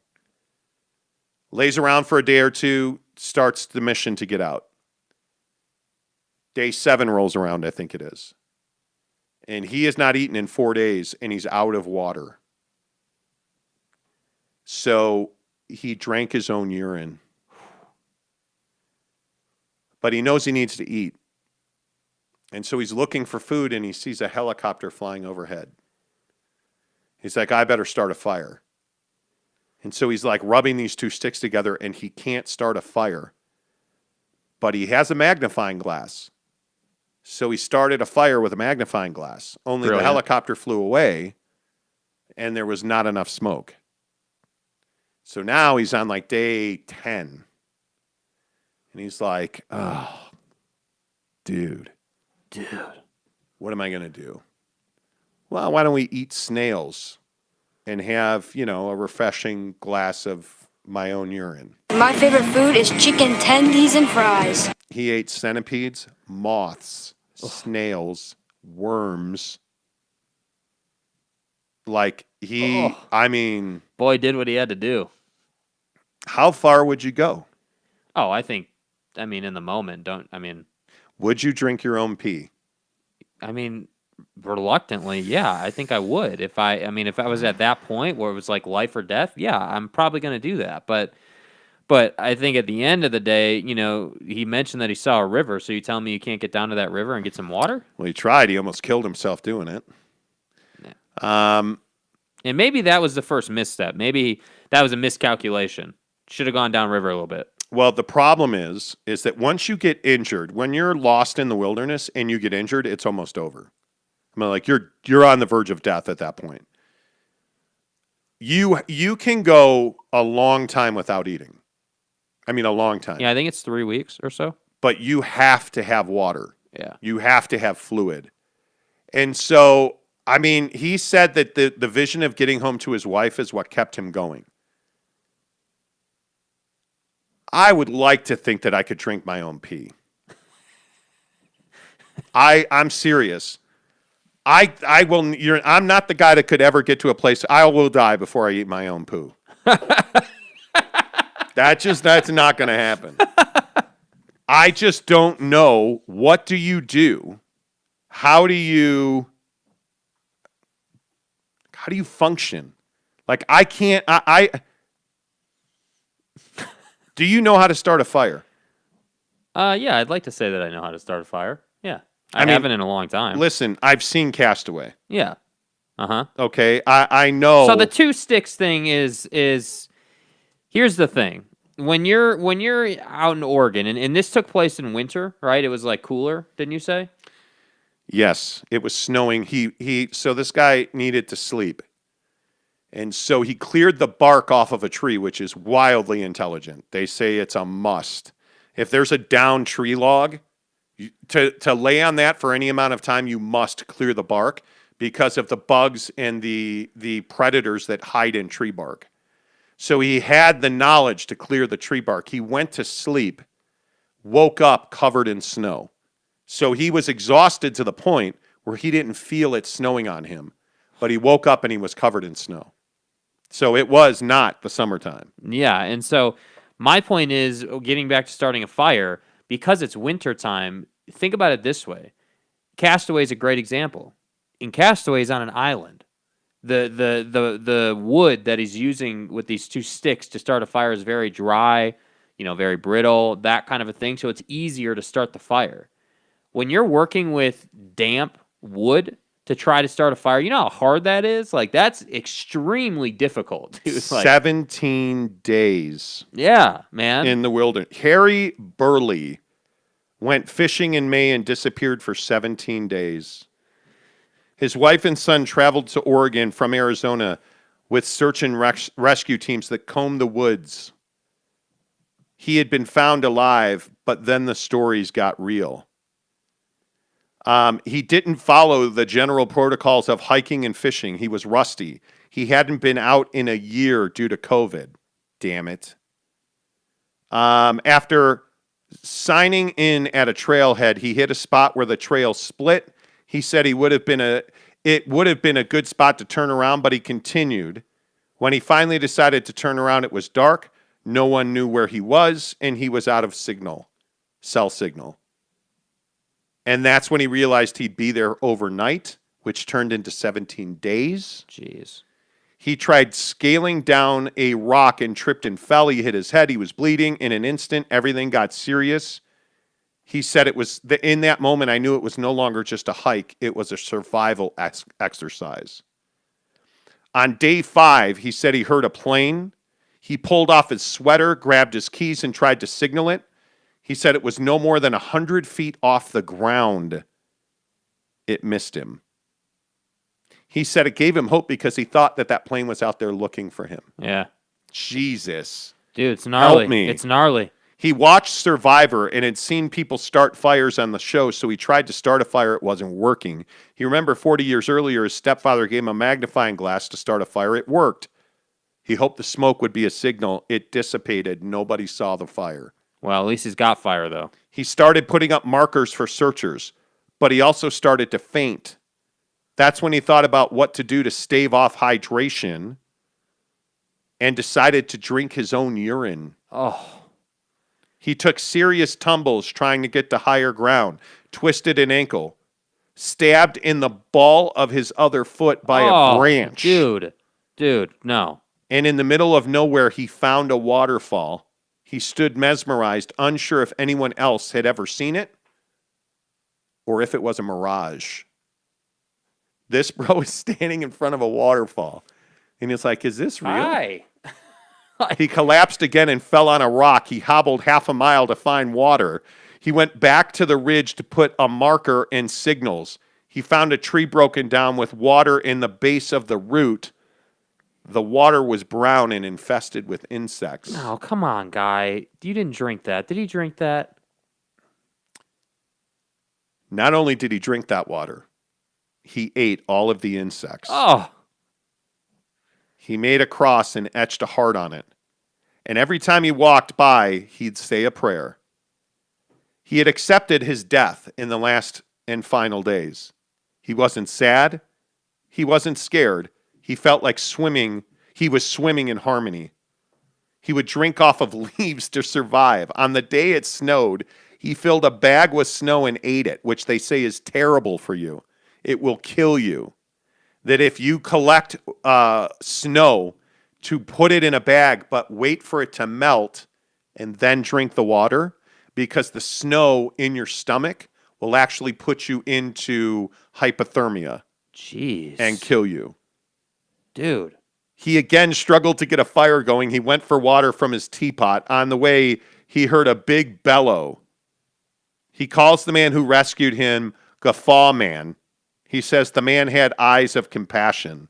Lays around for a day or two, starts the mission to get out. Day 7 rolls around, I think it is. And he has not eaten in 4 days, and he's out of water. So he drank his own urine. But he knows he needs to eat. And so he's looking for food, and he sees a helicopter flying overhead. He's like, I better start a fire. And so he's like rubbing these two sticks together, and he can't start a fire. But he has a magnifying glass. So he started a fire with a magnifying glass. Only Brilliant. The helicopter flew away, and there was not enough smoke. So now he's on like day 10. And he's like, oh, dude, what am I going to do? Well, why don't we eat snails and have, a refreshing glass of my own urine. My favorite food is chicken tendies and fries. He ate centipedes, moths, snails, worms. Like I mean, Boy did what he had to do. how far would you go? Oh, I mean, in the moment, Would you drink your own pee? reluctantly, yeah, I think I would. If I was at that point where it was like life or death, yeah, I'm probably going to do that. But I think at the end of the day, he mentioned that he saw a river. So you tell me you can't get down to that river and get some water? Well, he tried. He almost killed himself doing it. And maybe that was the first misstep. Maybe that was a miscalculation. Should have gone downriver a little bit. Well, the problem is that once you get injured, when you're lost in the wilderness and you get injured, it's almost over. I mean, like you're on the verge of death at that point. You can go a long time without eating. I mean, a long time. Yeah, I think it's 3 weeks or so. But you have to have water. Yeah. You have to have fluid. And so, I mean, he said that the vision of getting home to his wife is what kept him going. I would like to think that I could drink my own pee. I'm serious. I will. I'm not the guy that could ever get to a place. I will die before I eat my own poo. That's not going to happen. I just don't know. What do you do? How do you function? Like I can't. Do you know how to start a fire? Yeah, I'd like to say that I know how to start a fire. Yeah. I haven't in a long time. Listen, I've seen Castaway. Yeah. Uh-huh. Okay, I know. So the 2 sticks thing is here's the thing. When you're out in Oregon, and this took place in winter, right? It was like cooler, didn't you say? Yes, it was snowing. So this guy needed to sleep. And so he cleared the bark off of a tree, which is wildly intelligent. They say it's a must. If there's a down tree log, to lay on that for any amount of time, you must clear the bark because of the bugs and the predators that hide in tree bark. So he had the knowledge to clear the tree bark. He went to sleep, woke up covered in snow. So he was exhausted to the point where he didn't feel it snowing on him, but he woke up and he was covered in snow. So it was not the summertime. Yeah, and so my point is, getting back to starting a fire, because it's wintertime, think about it this way. Castaway is a great example. In Castaway is on an island. The wood that he's using with these 2 sticks to start a fire is very dry, very brittle, that kind of a thing. So it's easier to start the fire. When you're working with damp wood to try to start a fire, you know how hard that is? Like, that's extremely difficult. Dude. 17 days. Yeah, man. In the wilderness. Harry Burley went fishing in May and disappeared for 17 days. His wife and son traveled to Oregon from Arizona with search and rescue teams that combed the woods. He had been found alive, but then the stories got real. He didn't follow the general protocols of hiking and fishing. He was rusty. He hadn't been out in a year due to COVID. Damn it. After signing in at a trailhead, he hit a spot where the trail split. He said it would have been a good spot to turn around, but he continued. When he finally decided to turn around, it was dark. No one knew where he was, and he was out of cell signal. And that's when he realized he'd be there overnight, which turned into 17 days. Jeez. He tried scaling down a rock and tripped and fell. He hit his head. He was bleeding. In an instant, everything got serious. He said in that moment, I knew it was no longer just a hike. It was a survival exercise. On day 5, he said he heard a plane. He pulled off his sweater, grabbed his keys, and tried to signal it. He said it was no more than 100 feet off the ground. It missed him. He said it gave him hope because he thought that plane was out there looking for him. Yeah. Jesus. Dude, it's gnarly. Help me. It's gnarly. He watched Survivor and had seen people start fires on the show, so he tried to start a fire. It wasn't working. He remembered 40 years earlier, his stepfather gave him a magnifying glass to start a fire. It worked. He hoped the smoke would be a signal. It dissipated. Nobody saw the fire. Well, at least he's got fire, though. He started putting up markers for searchers, but he also started to faint. That's when he thought about what to do to stave off hydration and decided to drink his own urine. Oh. He took serious tumbles trying to get to higher ground, twisted an ankle, stabbed in the ball of his other foot by a branch. Dude, no. And in the middle of nowhere, he found a waterfall. He stood mesmerized, unsure if anyone else had ever seen it or if it was a mirage. This bro is standing in front of a waterfall. And it's like, is this real? Hi. He collapsed again and fell on a rock. He hobbled half a mile to find water. He went back to the ridge to put a marker and signals. He found a tree broken down with water in the base of the root. The water was brown and infested with insects. Oh, come on, guy. You didn't drink that. Did he drink that? Not only did he drink that water, he ate all of the insects. Oh. He made a cross and etched a heart on it. And every time he walked by, he'd say a prayer. He had accepted his death in the last and final days. He wasn't sad. He wasn't scared. He felt like swimming. He was swimming in harmony. He would drink off of leaves to survive. On the day it snowed, he filled a bag with snow and ate it, which they say is terrible for you. It will kill you. That if you collect snow to put it in a bag, but wait for it to melt and then drink the water, because the snow in your stomach will actually put you into hypothermia. Jeez. And kill you. Dude. He again struggled to get a fire going. He went for water from his teapot. On the way, he heard a big bellow. He calls the man who rescued him Guffaw Man. He says the man had eyes of compassion.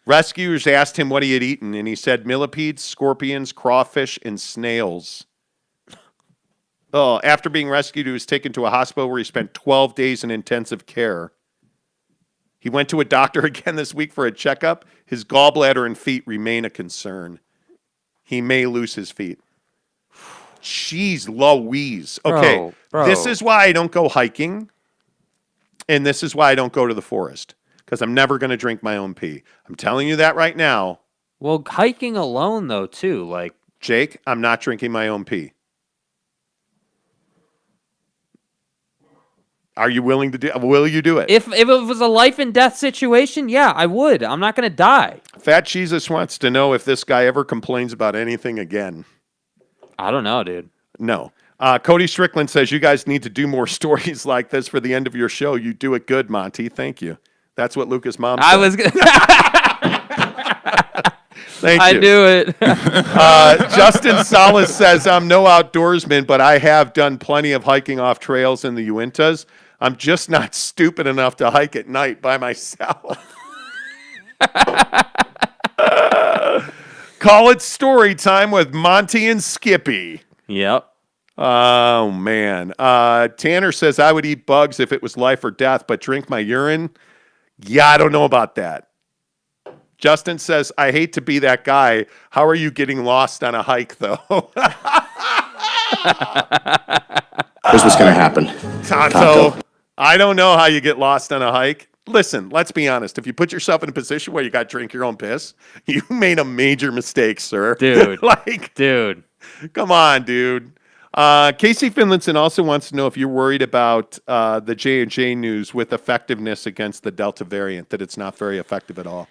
Rescuers asked him what he had eaten, and he said millipedes, scorpions, crawfish, and snails. Oh, after being rescued, he was taken to a hospital where he spent 12 days in intensive care. He went to a doctor again this week for a checkup. His gallbladder and feet remain a concern. He may lose his feet. Jeez Louise. Okay, Bro. This is why I don't go hiking, and this is why I don't go to the forest, because I'm never going to drink my own pee. I'm telling you that right now. Well, hiking alone, though, too. Like, Jake, I'm not drinking my own pee. Are you willing to do? Will you do it? If it was a life and death situation, yeah, I would. I'm not going to die. Fat Jesus wants to know if this guy ever complains about anything again. I don't know, dude. No. Cody Strickland says, you guys need to do more stories like this for the end of your show. You do it good, Monty. Thank you. That's what Lucas' mom said. I was going Thank you. I knew it. Justin Salas says, I'm no outdoorsman, but I have done plenty of hiking off trails in the Uintas. I'm just not stupid enough to hike at night by myself. Call it story time with Monty and Skippy. Yep. Oh, man. Tanner says, I would eat bugs if it was life or death, but drink my urine? Yeah, I don't know about that. Justin says, I hate to be that guy. How are you getting lost on a hike, though? Here's what's going to happen. Tonto, I don't know how you get lost on a hike. Listen, let's be honest. If you put yourself in a position where you got to drink your own piss, you made a major mistake, sir. Dude. Dude. Come on, dude. Casey Finlinson also wants to know if you're worried about the J&J news with effectiveness against the Delta variant, that it's not very effective at all.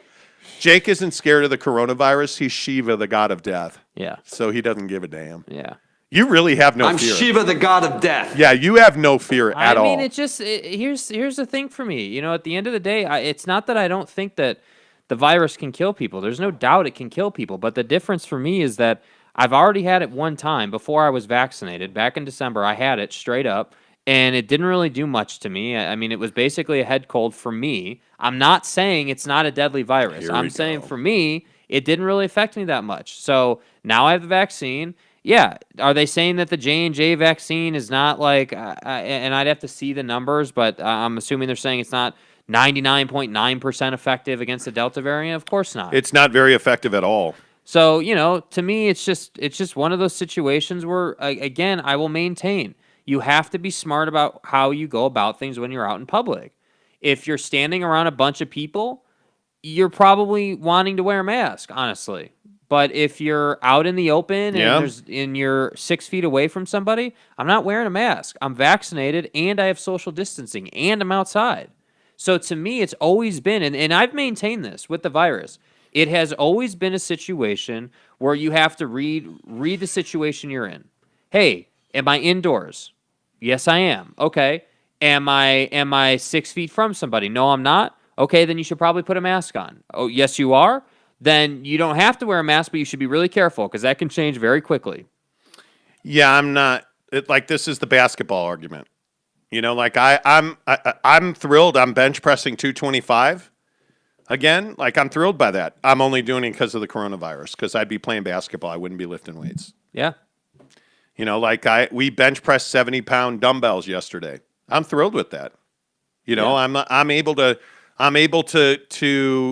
Jake isn't scared of the coronavirus. He's Shiva, the god of death. Yeah. So he doesn't give a damn. Yeah. You really have no fear. I'm Shiva, the god of death. Yeah, you have no fear at all. I mean, here's the thing for me. You know, at the end of the day, it's not that I don't think that the virus can kill people. There's no doubt it can kill people. But the difference for me is that I've already had it one time before I was vaccinated. Back in December, I had it straight up, and it didn't really do much to me. I mean, it was basically a head cold for me. I'm not saying it's not a deadly virus. I'm saying for me, it didn't really affect me that much. So now I have the vaccine. Yeah, are they saying that the J&J vaccine is not like, and I'd have to see the numbers, but I'm assuming they're saying it's not 99.9% effective against the Delta variant? Of course not. It's not very effective at all. So, to me, it's just one of those situations where, again, I will maintain you have to be smart about how you go about things when you're out in public. If you're standing around a bunch of people, you're probably wanting to wear a mask, honestly. But if you're out in the open and you're 6 feet away from somebody, I'm not wearing a mask. I'm vaccinated and I have social distancing and I'm outside. So to me, it's always been, and I've maintained this with the virus, it has always been a situation where you have to read the situation you're in. Hey, am I indoors? Yes, I am. Okay. Am I 6 feet from somebody? No, I'm not. Okay, then you should probably put a mask on. Oh, yes, you are. Then you don't have to wear a mask, but you should be really careful because that can change very quickly. Yeah, I'm not. This is the basketball argument. I'm thrilled. I'm bench pressing 225 again. I'm thrilled by that. I'm only doing it because of the coronavirus. Because I'd be playing basketball, I wouldn't be lifting weights. Yeah. We bench pressed 70-pound dumbbells yesterday. I'm thrilled with that. I'm able to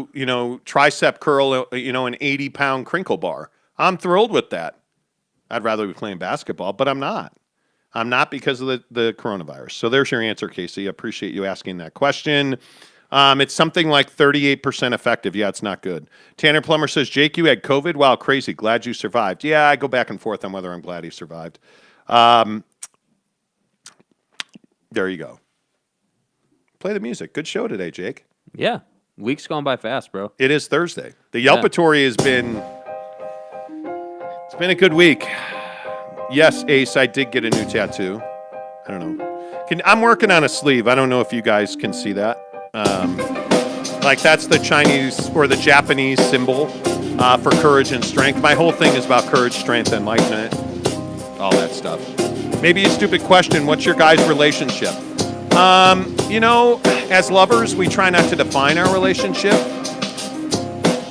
tricep curl an 80-pound crinkle bar. I'm thrilled with that. I'd rather be playing basketball, but I'm not. I'm not because of the coronavirus. So there's your answer, Casey. I appreciate you asking that question. It's something like 38% effective. Yeah, it's not good. Tanner Plummer says, Jake, you had COVID? Wow, crazy. Glad you survived. Yeah, I go back and forth on whether I'm glad he survived. There you go. Play the music. Good show today, Jake. Yeah. Week's going by fast, bro. It is Thursday. The Yelpatory has been... It's been a good week. Yes, Ace, I did get a new tattoo. I don't know. I'm working on a sleeve. I don't know if you guys can see that. That's the Chinese or the Japanese symbol for courage and strength. My whole thing is about courage, strength, enlightenment, all that stuff. Maybe a stupid question. What's your guys' relationship? As lovers, we try not to define our relationship.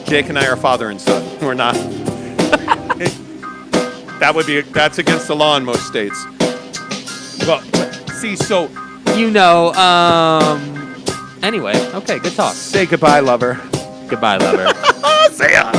Jake and I are father and son. We're not. That's against the law in most states. Well, see, so... Anyway, okay, good talk. Say goodbye, lover. Goodbye, lover. See ya.